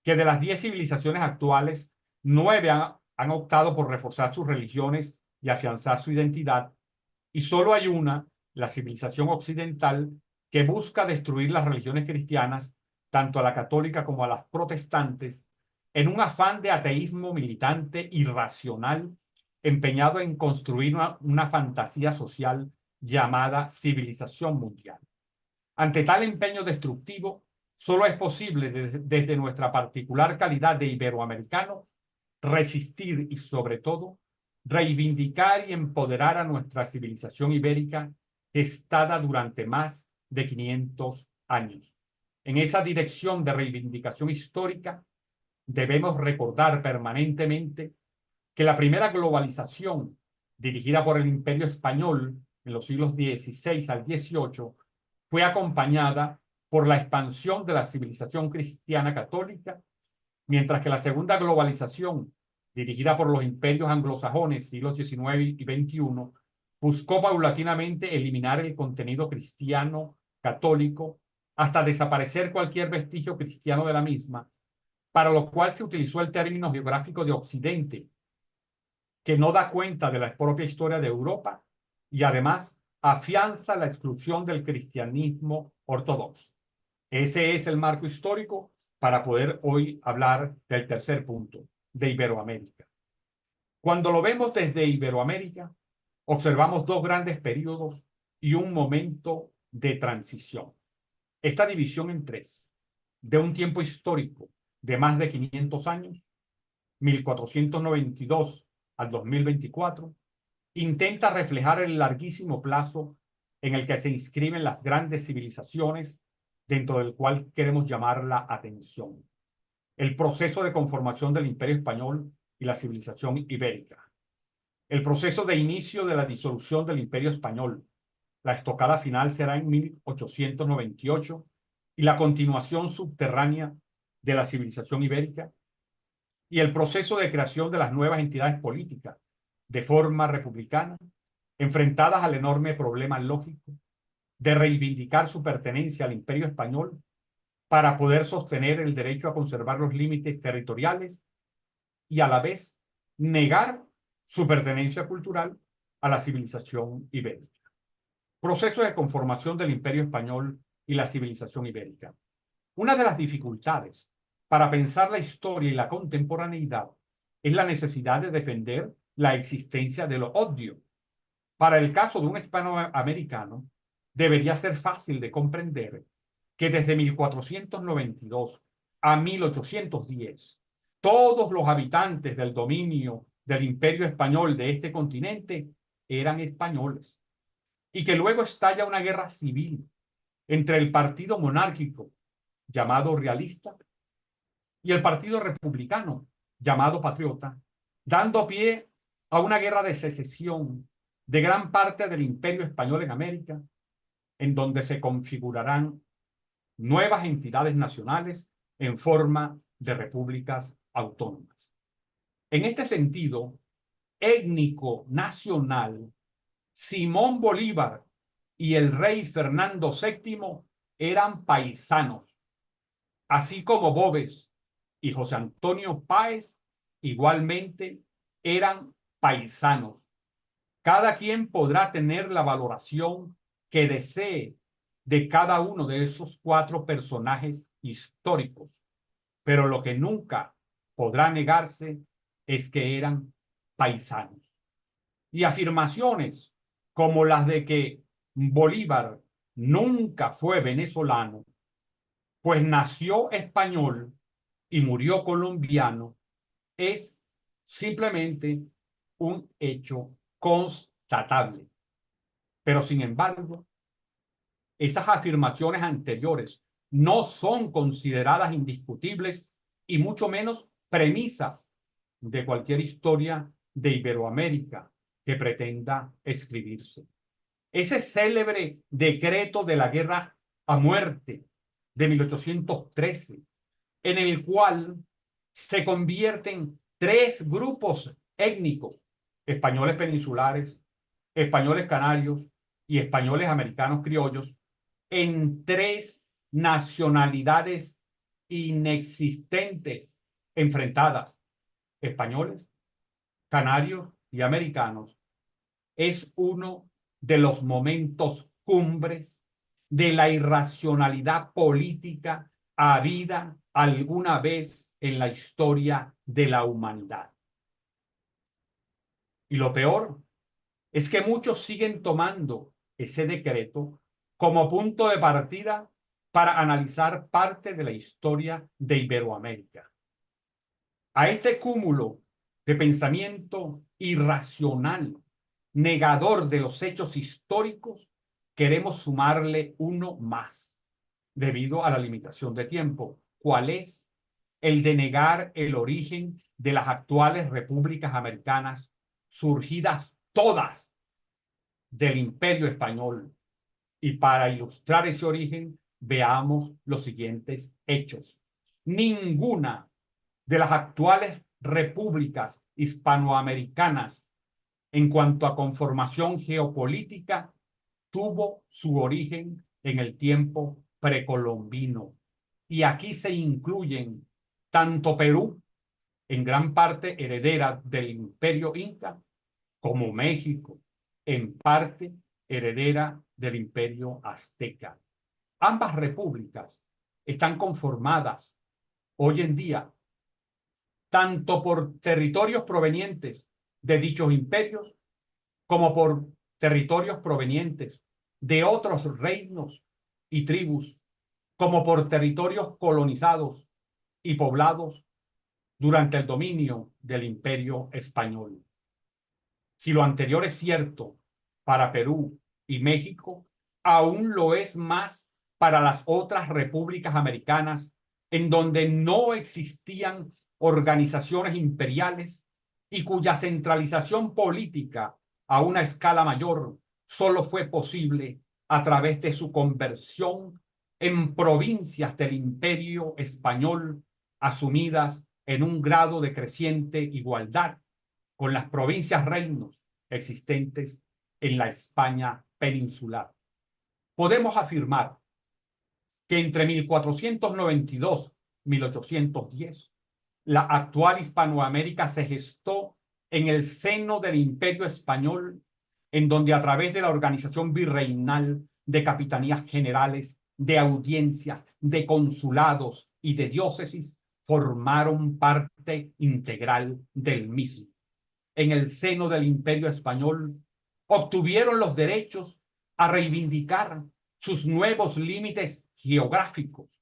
que de las 10 civilizaciones actuales, 9 han optado por reforzar sus religiones y afianzar su identidad, y solo hay una, la civilización occidental, que busca destruir las religiones cristianas, tanto a la católica como a las protestantes, en un afán de ateísmo militante irracional, empeñado en construir una fantasía social llamada civilización mundial. Ante tal empeño destructivo, solo es posible desde nuestra particular calidad de iberoamericano resistir y, sobre todo, reivindicar y empoderar a nuestra civilización ibérica gestada durante más de 500 años. En esa dirección de reivindicación histórica, debemos recordar permanentemente que la primera globalización dirigida por el Imperio Español en los siglos XVI al XVIII fue acompañada por la expansión de la civilización cristiana católica, mientras que la segunda globalización, dirigida por los imperios anglosajones, siglos XIX y XXI, buscó paulatinamente eliminar el contenido cristiano católico hasta desaparecer cualquier vestigio cristiano de la misma, para lo cual se utilizó el término geográfico de Occidente, que no da cuenta de la propia historia de Europa y además afianza la exclusión del cristianismo ortodoxo. Ese es el marco histórico para poder hoy hablar del tercer punto, de Iberoamérica. Cuando lo vemos desde Iberoamérica, observamos dos grandes periodos y un momento de transición. Esta división en tres, de un tiempo histórico de más de 500 años, 1492 al 2024, intenta reflejar el larguísimo plazo en el que se inscriben las grandes civilizaciones, dentro del cual queremos llamar la atención. El proceso de conformación del Imperio Español y la civilización ibérica. El proceso de inicio de la disolución del Imperio Español. La estocada final será en 1898 y la continuación subterránea de la civilización ibérica. Y el proceso de creación de las nuevas entidades políticas de forma republicana, enfrentadas al enorme problema lógico de reivindicar su pertenencia al Imperio Español para poder sostener el derecho a conservar los límites territoriales y a la vez negar su pertenencia cultural a la civilización ibérica. Proceso de conformación del Imperio Español y la civilización ibérica. Una de las dificultades para pensar la historia y la contemporaneidad es la necesidad de defender la existencia de lo obvio. Para el caso de un hispanoamericano, debería ser fácil de comprender que desde 1492 a 1810, todos los habitantes del dominio del Imperio Español de este continente eran españoles, y que luego estalla una guerra civil entre el partido monárquico, llamado realista, y el partido republicano, llamado patriota, dando pie a una guerra de secesión de gran parte del Imperio Español en América, en donde se configurarán nuevas entidades nacionales en forma de repúblicas autónomas. En este sentido, étnico nacional, Simón Bolívar y el rey Fernando VII eran paisanos, así como Boves y José Antonio Páez igualmente eran paisanos. Cada quien podrá tener la valoración que desee de cada uno de esos cuatro personajes históricos, pero lo que nunca podrá negarse es que eran paisanos. Y afirmaciones como las de que Bolívar nunca fue venezolano, pues nació español y murió colombiano, es simplemente un hecho constatable. Pero sin embargo, esas afirmaciones anteriores no son consideradas indiscutibles y mucho menos premisas de cualquier historia de Iberoamérica que pretenda escribirse. Ese célebre decreto de la guerra a muerte de 1813, en el cual se convierten tres grupos étnicos, españoles peninsulares, españoles canarios y españoles americanos criollos, en tres nacionalidades inexistentes enfrentadas, españoles, canarios y americanos, es uno de los momentos cumbres de la irracionalidad política habida alguna vez en la historia de la humanidad. Y lo peor es que muchos siguen tomando ese decreto como punto de partida para analizar parte de la historia de Iberoamérica. A este cúmulo de pensamiento irracional, negador de los hechos históricos, queremos sumarle uno más, debido a la limitación de tiempo. ¿Cuál es? El de negar el origen de las actuales repúblicas americanas, surgidas todas del Imperio Español. Y para ilustrar ese origen, veamos los siguientes hechos. Ninguna de las actuales repúblicas hispanoamericanas, en cuanto a conformación geopolítica, tuvo su origen en el tiempo precolombino. Y aquí se incluyen tanto Perú, en gran parte heredera del Imperio Inca, como México, en parte heredera del Imperio Azteca. Ambas repúblicas están conformadas hoy en día tanto por territorios provenientes de dichos imperios como por territorios provenientes de otros reinos y tribus, como por territorios colonizados y poblados durante el dominio del Imperio Español. Si lo anterior es cierto para Perú y México, aún lo es más para las otras repúblicas americanas, en donde no existían organizaciones imperiales y cuya centralización política a una escala mayor solo fue posible a través de su conversión en provincias del Imperio Español asumidas en un grado de creciente igualdad con las provincias reinos existentes en la España peninsular. Podemos afirmar que entre 1492 y 1810, la actual Hispanoamérica se gestó en el seno del Imperio Español, en donde a través de la organización virreinal de capitanías generales, de audiencias, de consulados y de diócesis, formaron parte integral del mismo. En el seno del Imperio Español, obtuvieron los derechos a reivindicar sus nuevos límites geográficos,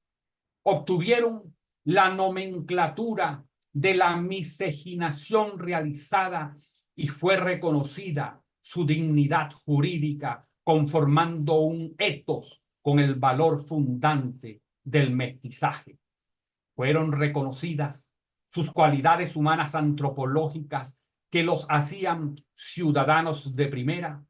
obtuvieron la nomenclatura de la miscegenación realizada y fue reconocida su dignidad jurídica, conformando un ethos con el valor fundante del mestizaje. Fueron reconocidas sus cualidades humanas antropológicas que los hacían ciudadanos de primera,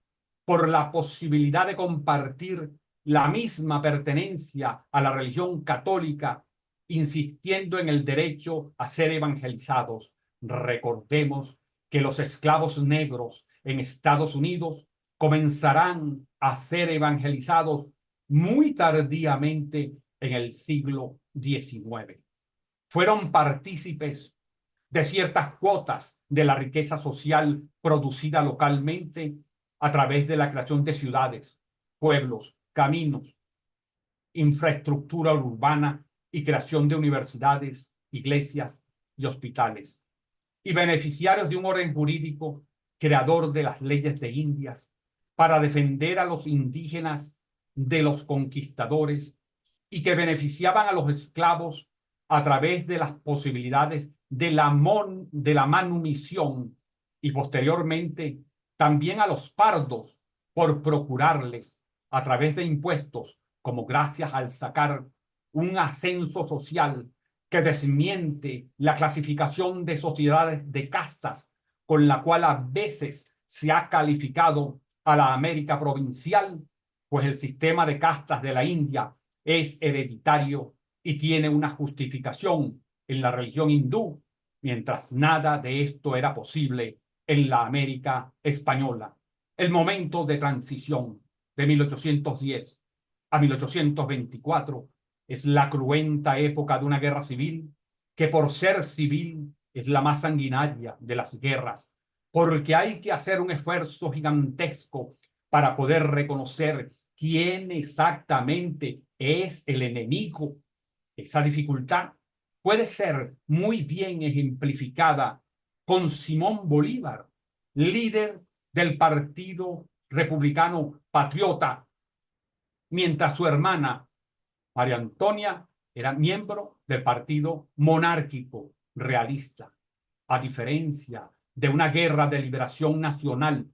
por la posibilidad de compartir la misma pertenencia a la religión católica, insistiendo en el derecho a ser evangelizados. Recordemos que los esclavos negros en Estados Unidos comenzarán a ser evangelizados muy tardíamente en el siglo XIX. Fueron partícipes de ciertas cuotas de la riqueza social producida localmente a través de la creación de ciudades, pueblos, caminos, infraestructura urbana y creación de universidades, iglesias y hospitales, y beneficiarios de un orden jurídico creador de las leyes de Indias para defender a los indígenas de los conquistadores y que beneficiaban a los esclavos a través de las posibilidades de la manumisión y posteriormente también a los pardos por procurarles a través de impuestos, como gracias al sacar un ascenso social que desmiente la clasificación de sociedades de castas con la cual a veces se ha calificado a la América provincial, pues el sistema de castas de la India es hereditario y tiene una justificación en la religión hindú, mientras nada de esto era posible en la América española. El momento de transición de 1810 a 1824 es la cruenta época de una guerra civil que, por ser civil, es la más sanguinaria de las guerras, porque hay que hacer un esfuerzo gigantesco para poder reconocer quién exactamente es el enemigo. Esa dificultad puede ser muy bien ejemplificada con Simón Bolívar, líder del Partido Republicano Patriota, mientras su hermana María Antonia era miembro del Partido Monárquico Realista. A diferencia de una guerra de liberación nacional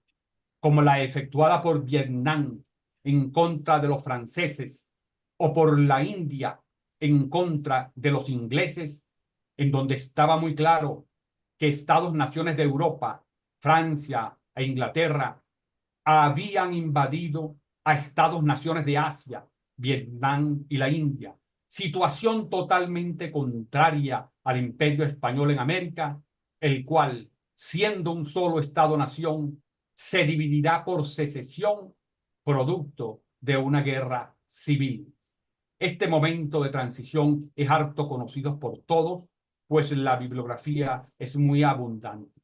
como la efectuada por Vietnam en contra de los franceses o por la India en contra de los ingleses, en donde estaba muy claro que Estados-naciones de Europa, Francia e Inglaterra habían invadido a Estados-naciones de Asia, Vietnam y la India, situación totalmente contraria al Imperio Español en América, el cual, siendo un solo Estado-nación, se dividirá por secesión, producto de una guerra civil. Este momento de transición es harto conocido por todos, pues la bibliografía es muy abundante.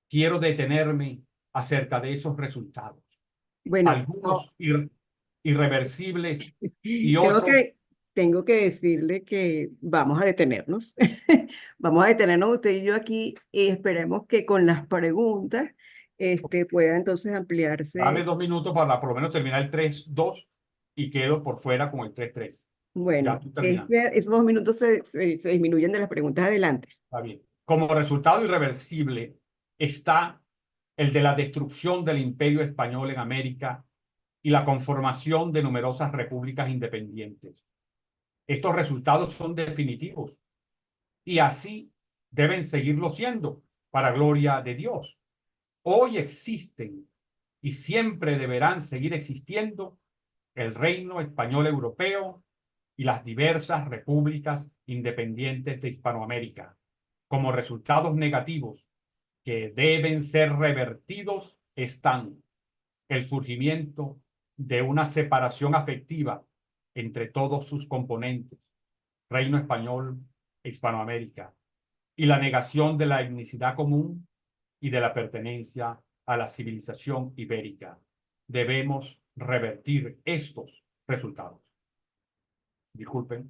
Quiero detenerme acerca de esos resultados. Bueno, algunos irreversibles y creo otros. que tengo que decirle que vamos a detenernos. Vamos a detenernos usted y yo aquí y esperemos que con las preguntas pueda entonces Dame ampliarse. 2 minutos para por lo menos terminar el 3-2 y quedo por fuera con el 3-3. Ya Bueno, estoy terminando. esos 2 minutos se disminuyen de las preguntas adelante. Está bien. Como resultado irreversible está el de la destrucción del Imperio Español en América y la conformación de numerosas repúblicas independientes. Estos resultados son definitivos y así deben seguirlo siendo para gloria de Dios. Hoy existen y siempre deberán seguir existiendo el reino español europeo y las diversas repúblicas independientes de Hispanoamérica. Como resultados negativos que deben ser revertidos están el surgimiento de una separación afectiva entre todos sus componentes, reino español e Hispanoamérica, y la negación de la etnicidad común y de la pertenencia a la civilización ibérica. Debemos revertir estos resultados. Disculpen.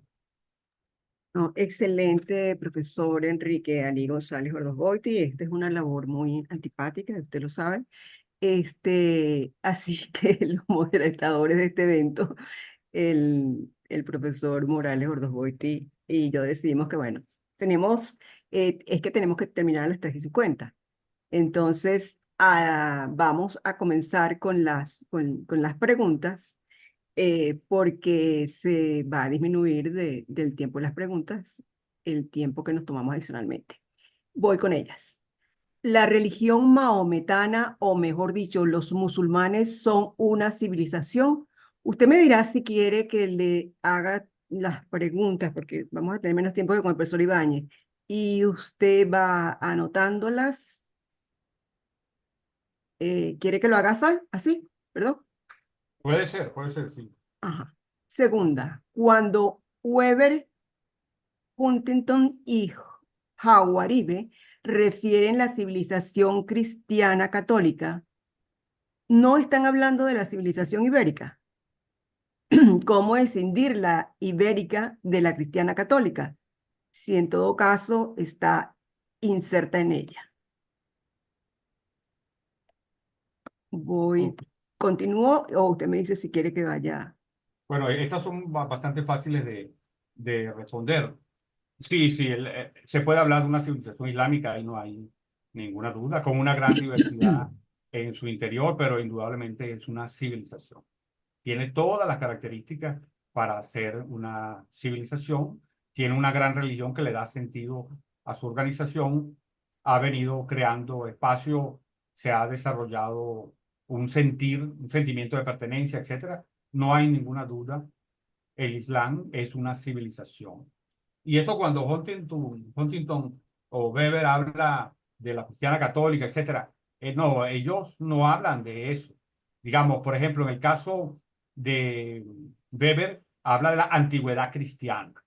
No, excelente, profesor Enrique Ali González Ordogoiti. Esta es una labor muy antipática, usted lo sabe. Así que los moderadores de este evento, el profesor Morales Ordogoiti y yo decidimos que, bueno, es que tenemos que terminar a las 3:50. Entonces, vamos a comenzar con las preguntas, porque se va a disminuir del tiempo de las preguntas el tiempo que nos tomamos adicionalmente. Voy con ellas. La religión maometana, o mejor dicho, los musulmanes son una civilización. Usted me dirá si quiere que le haga las preguntas, porque vamos a tener menos tiempo que con el profesor Ibáñez, y usted va anotándolas. ¿Quiere que lo haga así? ¿Perdón? Puede ser, sí. Ajá. Segunda, cuando Weber, Huntington y Howard refieren la civilización cristiana católica, no están hablando de la civilización ibérica. ¿Cómo escindir la ibérica de la cristiana católica? Si en todo caso está inserta en ella. Ok. ¿Continúo o usted me dice si quiere que vaya? Bueno, estas son bastante fáciles de responder. Sí, sí, se puede hablar de una civilización islámica, ahí no hay ninguna duda, con una gran diversidad en su interior, pero indudablemente es una civilización. Tiene todas las características para ser una civilización, tiene una gran religión que le da sentido a su organización, ha venido creando espacio, se ha desarrollado un sentimiento de pertenencia, etcétera. No hay ninguna duda, el Islam es una civilización. Y esto cuando Huntington o Weber habla de la cristiana católica, etcétera, no, ellos no hablan de eso. Digamos, por ejemplo, en el caso de Weber, habla de la antigüedad cristiana.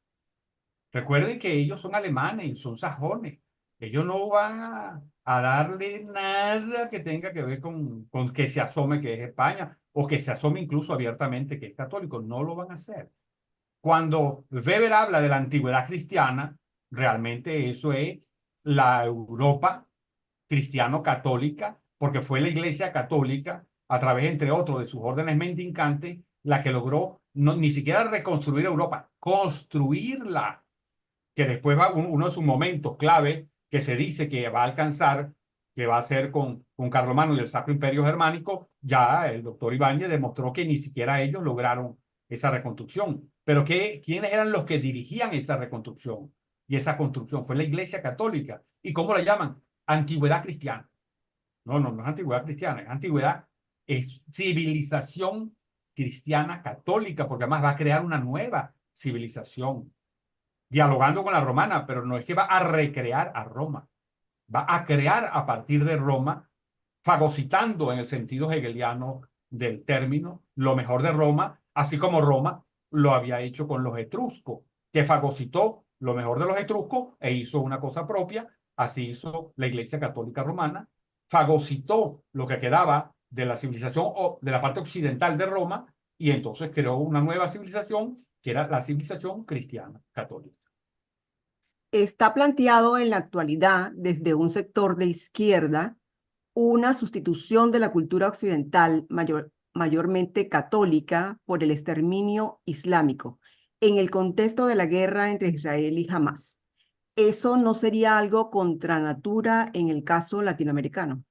Recuerden que ellos son alemanes y son sajones. Ellos no van a darle nada que tenga que ver con que se asome que es España o que se asome incluso abiertamente que es católico. No lo van a hacer. Cuando Weber habla de la antigüedad cristiana, realmente eso es la Europa cristiano-católica, porque fue la Iglesia Católica, a través, entre otros, de sus órdenes mendicantes, la que logró ni siquiera reconstruir Europa, construirla, que después va uno de sus momentos clave, que se dice que va a alcanzar, que va a ser con Carlomagno y el Sacro Imperio Germánico. Ya el doctor Ibáñez demostró que ni siquiera ellos lograron esa reconstrucción. Pero ¿quiénes eran los que dirigían esa reconstrucción? Y esa construcción fue la Iglesia Católica. ¿Y cómo la llaman? Antigüedad cristiana. No, no, no es antigüedad cristiana, es antigüedad, es civilización cristiana católica, porque además va a crear una nueva civilización, dialogando con la romana, pero no es que va a recrear a Roma, va a crear a partir de Roma, fagocitando en el sentido hegeliano del término, lo mejor de Roma, así como Roma lo había hecho con los etruscos, que fagocitó lo mejor de los etruscos e hizo una cosa propia. Así hizo la Iglesia Católica Romana, fagocitó lo que quedaba de la civilización o de la parte occidental de Roma, y entonces creó una nueva civilización que era la civilización cristiana católica. Está planteado en la actualidad desde un sector de izquierda una sustitución de la cultura occidental mayormente católica por el exterminio islámico en el contexto de la guerra entre Israel y Hamas. ¿Eso no sería algo contra natura en el caso latinoamericano?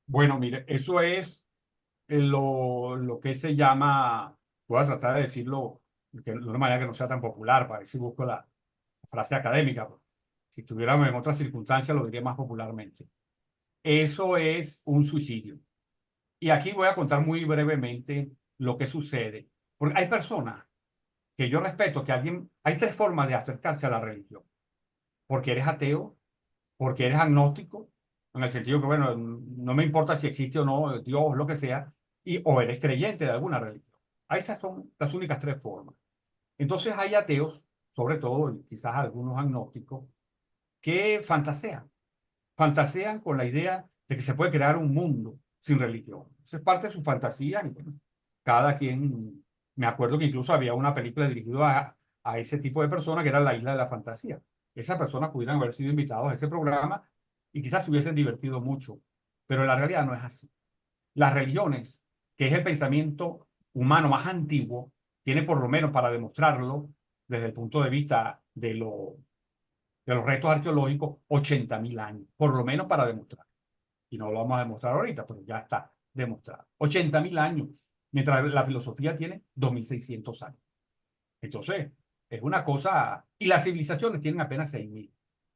Bueno, mire, eso es lo que se llama, voy a tratar de decirlo de una manera que no sea tan popular, para ver si busco la frase académica. Si estuviéramos en otras circunstancias, lo diría más popularmente. Eso es un suicidio. Y aquí voy a contar muy brevemente lo que sucede. Porque hay personas que yo respeto, hay tres formas de acercarse a la religión. Porque eres ateo, porque eres agnóstico, en el sentido que, bueno, no me importa si existe o no Dios, lo que sea, o eres creyente de alguna religión. Esas son las únicas tres formas. Entonces hay ateos, sobre todo, quizás algunos agnósticos, que fantasean con la idea de que se puede crear un mundo sin religión. Esa es parte de su fantasía. Y bueno, cada quien, me acuerdo que incluso había una película dirigida a ese tipo de personas que era La Isla de la Fantasía. Esas personas pudieran haber sido invitados a ese programa y quizás se hubiesen divertido mucho, pero la realidad no es así. Las religiones, que es el pensamiento humano más antiguo, tiene por lo menos para demostrarlo desde el punto de vista de los restos arqueológicos, 80.000 años, por lo menos para demostrar. Y no lo vamos a demostrar ahorita, pero ya está demostrado. 80.000 años, mientras la filosofía tiene 2.600 años. Entonces, es una cosa... Y las civilizaciones tienen apenas 6.000.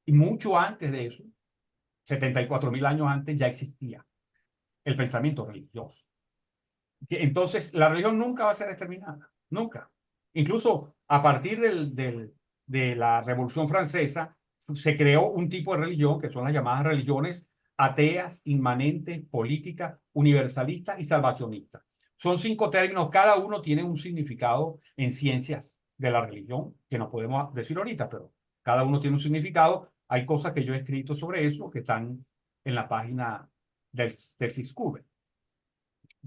Y mucho antes de eso, 74.000 años antes, ya existía el pensamiento religioso. Entonces, la religión nunca va a ser exterminada, nunca. Incluso a partir de la Revolución Francesa, se creó un tipo de religión que son las llamadas religiones ateas, inmanentes, políticas, universalistas y salvacionistas. Son 5 términos, cada uno tiene un significado en ciencias de la religión, que no podemos decir ahorita, pero cada uno tiene un significado. Hay cosas que yo he escrito sobre eso que están en la página del CISCUBE.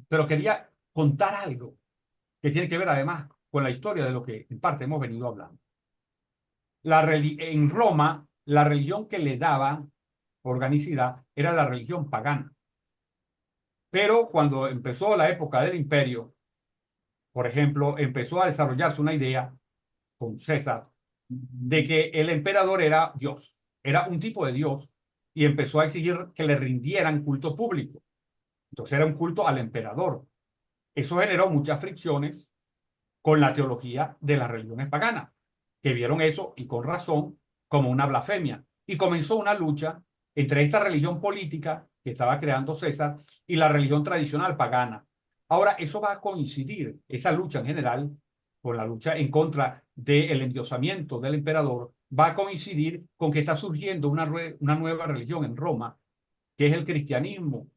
Pero quería contar algo que tiene que ver además con la historia de lo que en parte hemos venido hablando. En Roma, la religión que le daba organicidad era la religión pagana. Pero cuando empezó la época del imperio, por ejemplo, empezó a desarrollarse una idea con César de que el emperador era Dios, era un tipo de Dios, y empezó a exigir que le rindieran culto público. Entonces era un culto al emperador. Eso generó muchas fricciones con la teología de las religiones paganas, que vieron eso, y con razón, como una blasfemia. Y comenzó una lucha entre esta religión política que estaba creando César y la religión tradicional pagana. Ahora, eso va a coincidir, esa lucha en general, con la lucha en contra del endiosamiento del emperador, va a coincidir con que está surgiendo una nueva religión en Roma, que es el cristianismo.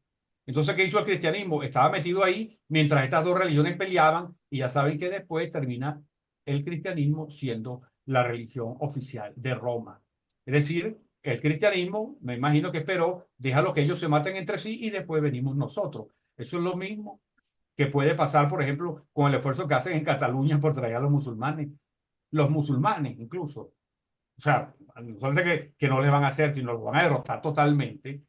Entonces, ¿qué hizo el cristianismo? Estaba metido ahí mientras estas dos religiones peleaban, y ya saben que después termina el cristianismo siendo la religión oficial de Roma. Es decir, el cristianismo, me imagino que esperó, déjalo que ellos se maten entre sí y después venimos nosotros. Eso es lo mismo que puede pasar, por ejemplo, con el esfuerzo que hacen en Cataluña por traer a los musulmanes. Los musulmanes, incluso. O sea, no solamente que no les van a hacer, sino los van a derrotar totalmente,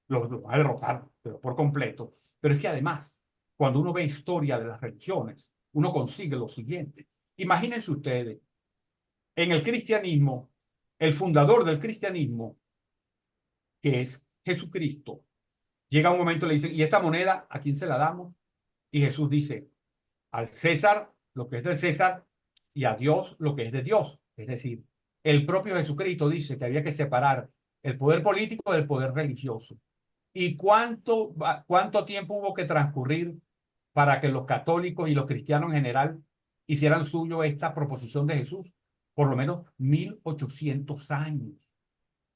los van a derrotar, pero por completo. Pero es que además, cuando uno ve historia de las religiones, uno consigue lo siguiente. Imagínense ustedes, en el cristianismo, el fundador del cristianismo, que es Jesucristo, llega un momento y le dicen, ¿y esta moneda a quién se la damos? Y Jesús dice, al César lo que es del César y a Dios lo que es de Dios. Es decir, el propio Jesucristo dice que había que separar el poder político del poder religioso. ¿Y cuánto tiempo hubo que transcurrir para que los católicos y los cristianos en general hicieran suyo esta proposición de Jesús? Por lo menos 1.800 años.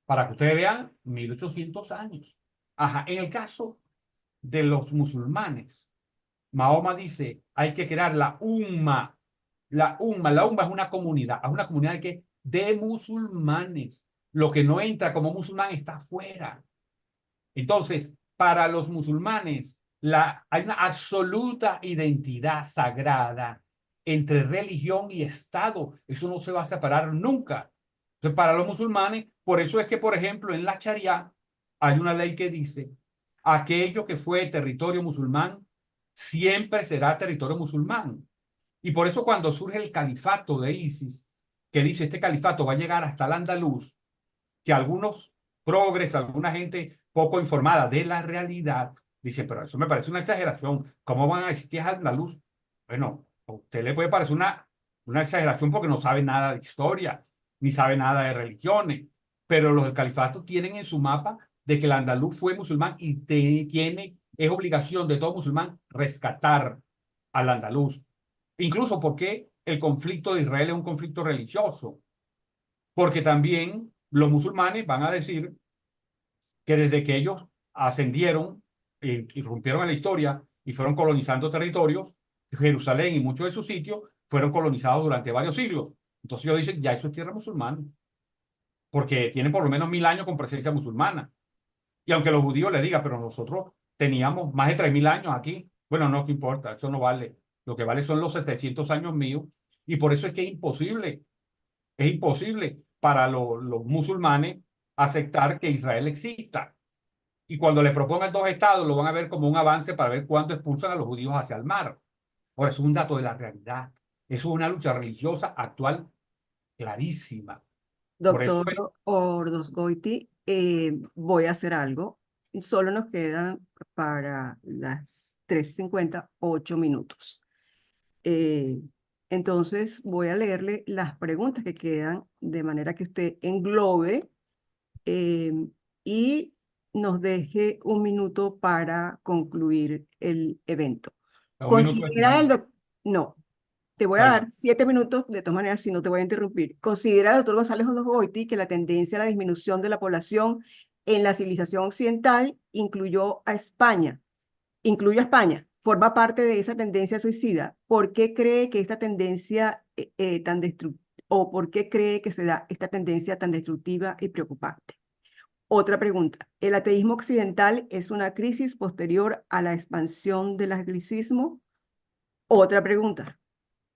Para que ustedes vean, 1.800 años. Ajá, en el caso de los musulmanes, Mahoma dice, hay que crear la umma. La umma es una comunidad. Es una comunidad de musulmanes. Lo que no entra como musulmán está fuera. Entonces, para los musulmanes, hay una absoluta identidad sagrada entre religión y Estado. Eso no se va a separar nunca. Entonces, para los musulmanes, por eso es que, por ejemplo, en la Sharia hay una ley que dice, aquello que fue territorio musulmán siempre será territorio musulmán. Y por eso cuando surge el califato de ISIS, que dice este califato va a llegar hasta el Andaluz, que algunos progres, alguna gente poco informada de la realidad, dice, pero eso me parece una exageración. ¿Cómo van a decir que es andaluz? Bueno, a usted le puede parecer una exageración porque no sabe nada de historia, ni sabe nada de religiones, pero los del califato tienen en su mapa de que el andaluz fue musulmán y es obligación de todo musulmán rescatar al andaluz. Incluso porque el conflicto de Israel es un conflicto religioso, porque también los musulmanes van a decir que desde que ellos ascendieron, irrumpieron en la historia y fueron colonizando territorios, Jerusalén y muchos de sus sitios fueron colonizados durante varios siglos. Entonces ellos dicen, ya eso es tierra musulmana, porque tienen por lo menos 1000 años con presencia musulmana. Y aunque los judíos le digan, pero nosotros teníamos más de 3000 años aquí, bueno, no, que importa, eso no vale. Lo que vale son los 700 años míos. Y por eso es que es imposible para los musulmanes aceptar que Israel exista. Y cuando le propongan 2 estados, lo van a ver como un avance para ver cuándo expulsan a los judíos hacia el mar. Ahora, es un dato de la realidad. Eso es una lucha religiosa actual clarísima. Por eso Doctor Ordosgoiti, voy a hacer algo. Solo nos quedan para las 3:50 8 minutos. Entonces voy a leerle las preguntas que quedan de manera que usted englobe y nos deje un minuto para concluir el evento. un minuto de Considera el silencio. No, te voy a Está dar 7 minutos, de todas maneras, si no te voy a interrumpir. Considera el doctor González Ordosgoiti que la tendencia a la disminución de la población en la civilización occidental incluye a España, forma parte de esa tendencia suicida. ¿Por qué cree que esta tendencia por qué cree que se da esta tendencia tan destructiva y preocupante? Otra pregunta. ¿El ateísmo occidental es una crisis posterior a la expansión del anglicismo? Otra pregunta.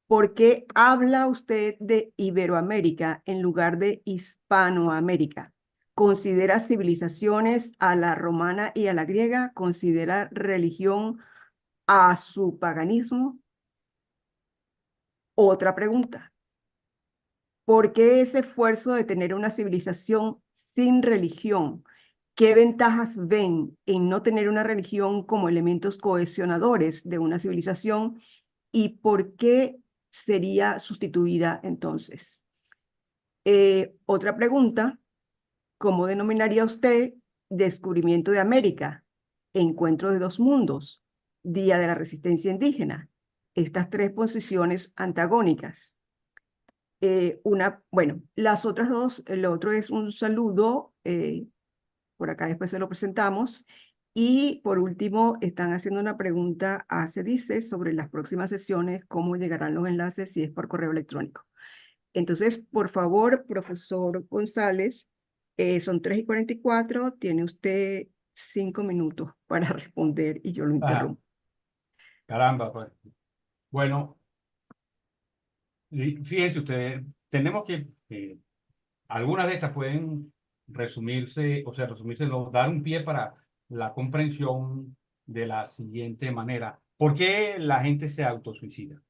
¿Por qué habla usted de Iberoamérica en lugar de Hispanoamérica? ¿Considera civilizaciones a la romana y a la griega? ¿Considera religión a su paganismo? Otra pregunta. ¿Por qué ese esfuerzo de tener una civilización sin religión? ¿Qué ventajas ven en no tener una religión como elementos cohesionadores de una civilización? ¿Y por qué sería sustituida entonces? Otra pregunta. ¿Cómo denominaría usted descubrimiento de América, encuentro de dos mundos, Día de la Resistencia Indígena? Estas tres posiciones antagónicas. Bueno, las otras dos, el otro es un saludo, por acá después se lo presentamos. Y por último, están haciendo una pregunta a Cedice sobre las próximas sesiones, cómo llegarán los enlaces si es por correo electrónico. Entonces, por favor, profesor González, son 3:44, tiene usted 5 minutos para responder y yo lo interrumpo. Caramba, pues. Bueno, fíjense ustedes, tenemos algunas de estas pueden resumirse, dar un pie para la comprensión de la siguiente manera. ¿Por qué la gente se autosuicida?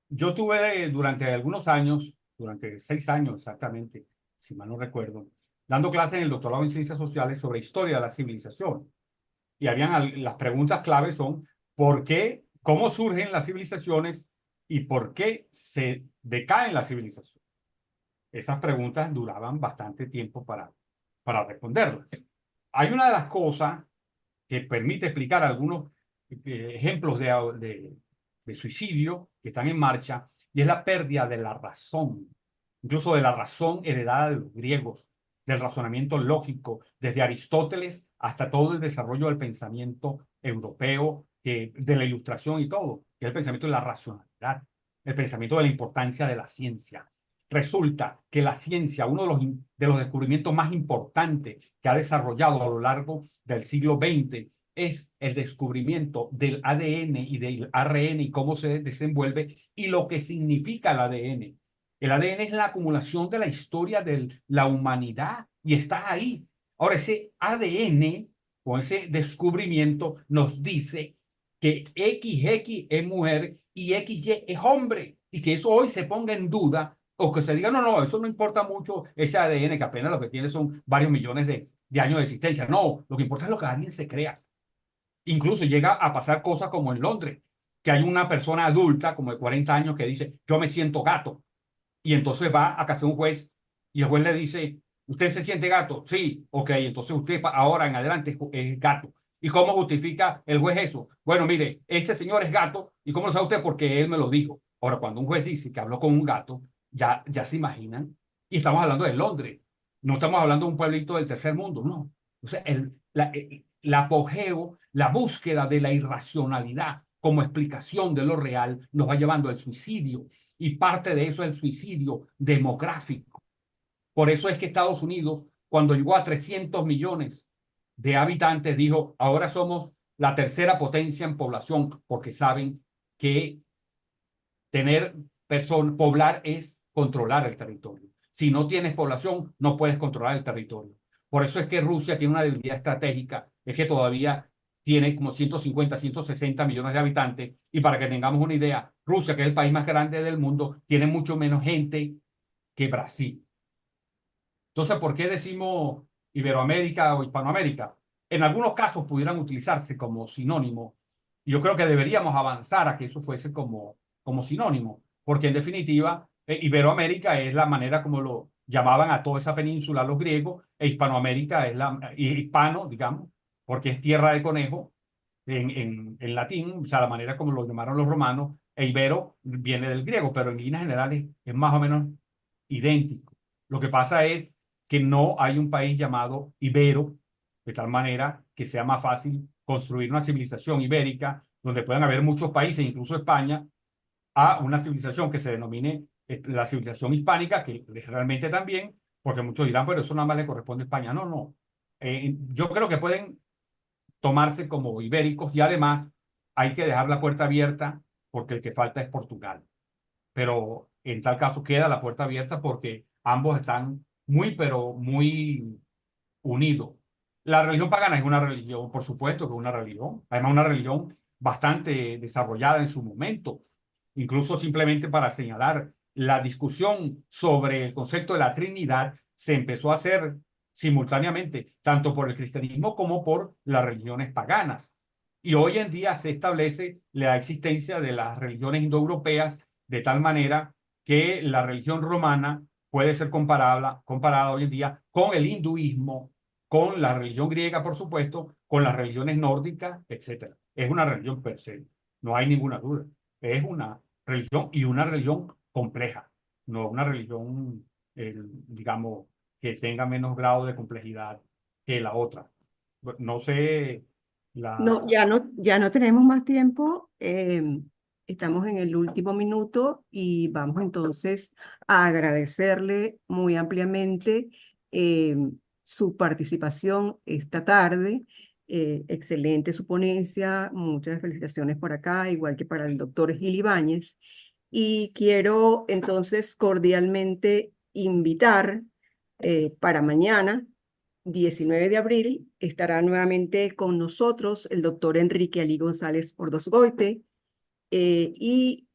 Yo tuve durante algunos años, durante 6 años exactamente, si mal no recuerdo, dando clases en el doctorado en Ciencias Sociales sobre historia de la civilización. Y las preguntas claves son, ¿por qué? ¿Cómo surgen las civilizaciones? ¿Y por qué se decaen las civilizaciones? Esas preguntas duraban bastante tiempo para responderlas. Hay una de las cosas que permite explicar algunos ejemplos de suicidio que están en marcha, y es la pérdida de la razón, incluso de la razón heredada de los griegos, del razonamiento lógico, desde Aristóteles hasta todo el desarrollo del pensamiento europeo, de la Ilustración y todo, que es el pensamiento de la racionalidad, el pensamiento de la importancia de la ciencia. Resulta que la ciencia, uno de los descubrimientos más importantes que ha desarrollado a lo largo del siglo XX, es el descubrimiento del ADN y del ARN y cómo se desenvuelve y lo que significa el ADN. El ADN es la acumulación de la historia de la humanidad y está ahí. Ahora, ese ADN con ese descubrimiento nos dice que XX es mujer y XY es hombre, y que eso hoy se ponga en duda o que se diga, no, no, eso no importa mucho ese ADN que apenas lo que tiene son varios millones de años de existencia. No, lo que importa es lo que alguien se crea. Incluso llega a pasar cosas como en Londres, que hay una persona adulta como de 40 años que dice, yo me siento gato. Y entonces va a casa de un juez y el juez le dice, ¿usted se siente gato? Sí, ok, entonces usted ahora en adelante es gato. ¿Y cómo justifica el juez eso? Bueno, mire, este señor es gato, ¿y cómo lo sabe usted? Porque él me lo dijo. Ahora, cuando un juez dice que habló con un gato, ya se imaginan. Y estamos hablando de Londres, no estamos hablando de un pueblito del tercer mundo, no. O sea, el apogeo, la búsqueda de la irracionalidad como explicación de lo real nos va llevando al suicidio, y parte de eso es el suicidio demográfico. Por eso es que Estados Unidos, cuando llegó a 300 millones de habitantes, dijo, ahora somos la tercera potencia en población, porque saben que poblar es controlar el territorio. Si no tienes población, no puedes controlar el territorio. Por eso es que Rusia tiene una debilidad estratégica, es que todavía tiene como 150, 160 millones de habitantes, y para que tengamos una idea, Rusia, que es el país más grande del mundo, tiene mucho menos gente que Brasil. Entonces, ¿por qué decimos Iberoamérica o Hispanoamérica? En algunos casos pudieran utilizarse como sinónimo. Yo creo que deberíamos avanzar a que eso fuese como sinónimo, porque en definitiva, Iberoamérica es la manera como lo llamaban a toda esa península los griegos, e Hispanoamérica es hispano, digamos, porque es tierra de conejo en latín, o sea, la manera como lo llamaron los romanos, e ibero viene del griego, pero en líneas generales es más o menos idéntico. Lo que pasa es que no hay un país llamado ibero, de tal manera que sea más fácil construir una civilización ibérica donde puedan haber muchos países, incluso España, a una civilización que se denomine la civilización hispánica, que realmente también, porque muchos dirán, pero eso nada más le corresponde a España. No, no. Yo creo que pueden tomarse como ibéricos, y además hay que dejar la puerta abierta porque el que falta es Portugal. Pero en tal caso queda la puerta abierta porque ambos están muy, pero muy unidos. La religión pagana es una religión, por supuesto que es una religión, además una religión bastante desarrollada en su momento, incluso simplemente para señalar la discusión sobre el concepto de la Trinidad se empezó a hacer simultáneamente, tanto por el cristianismo como por las religiones paganas. Y hoy en día se establece la existencia de las religiones indoeuropeas de tal manera que la religión romana puede ser comparada hoy en día con el hinduismo, con la religión griega, por supuesto, con las religiones nórdicas, etc. Es una religión per se, no hay ninguna duda. Es una religión, y una religión compleja, no una religión, digamos, que tenga menos grado de complejidad que la otra. No sé, No, la... ya no tenemos más tiempo. Estamos en el último minuto y vamos entonces a agradecerle muy ampliamente su participación esta tarde. Excelente su ponencia, muchas felicitaciones por acá, igual que para el doctor Gil Ibáñez. Y quiero entonces cordialmente invitar para mañana, 19 de abril, estará nuevamente con nosotros el doctor Enrique Ali González Ordosgoite y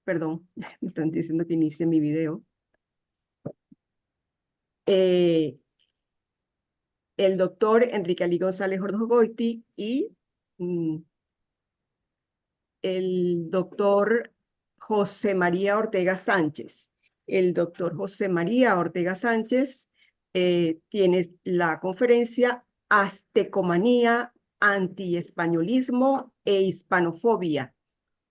perdón, me están diciendo que inicie mi video. El doctor Enrique Ali González Ordosgoite y el doctor José María Ortega Sánchez. El doctor José María Ortega Sánchez tiene la conferencia Aztecomanía, Antiespañolismo e Hispanofobia.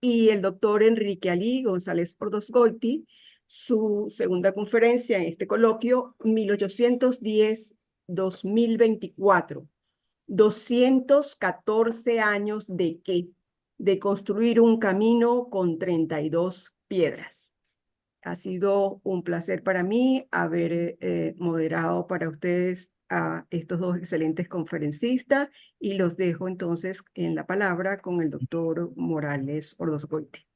Y el doctor Enrique Ali González Ordosgoite, su segunda conferencia en este coloquio, 1810-2024. 214 años de qué? De construir un camino con 32 piedras. Ha sido un placer para mí haber moderado para ustedes a estos dos excelentes conferencistas y los dejo entonces en la palabra con el doctor Morales Ordozgoiti.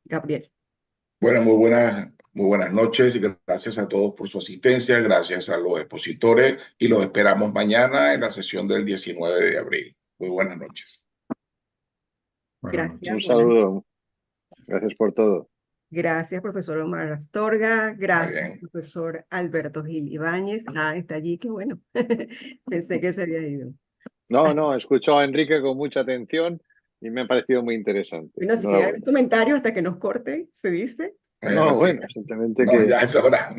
Gabriel. Bueno, muy buenas noches y gracias a todos por su asistencia, gracias a los expositores y los esperamos mañana en la sesión del 19 de abril. Muy buenas noches. Buenas noches. Gracias. Un saludo. Gracias por todo. Gracias, profesor Omar Astorga. Gracias, bien. profesor Alberto Gil Ibáñez. Ah, está allí, qué bueno. Pensé que se había ido. No, he escuchado a Enrique con mucha atención y me ha parecido muy interesante. Bueno, si quieren Enhorabuena. comentarios hasta que nos corte, se dice. No, Sí. bueno, simplemente No, que ya es hora.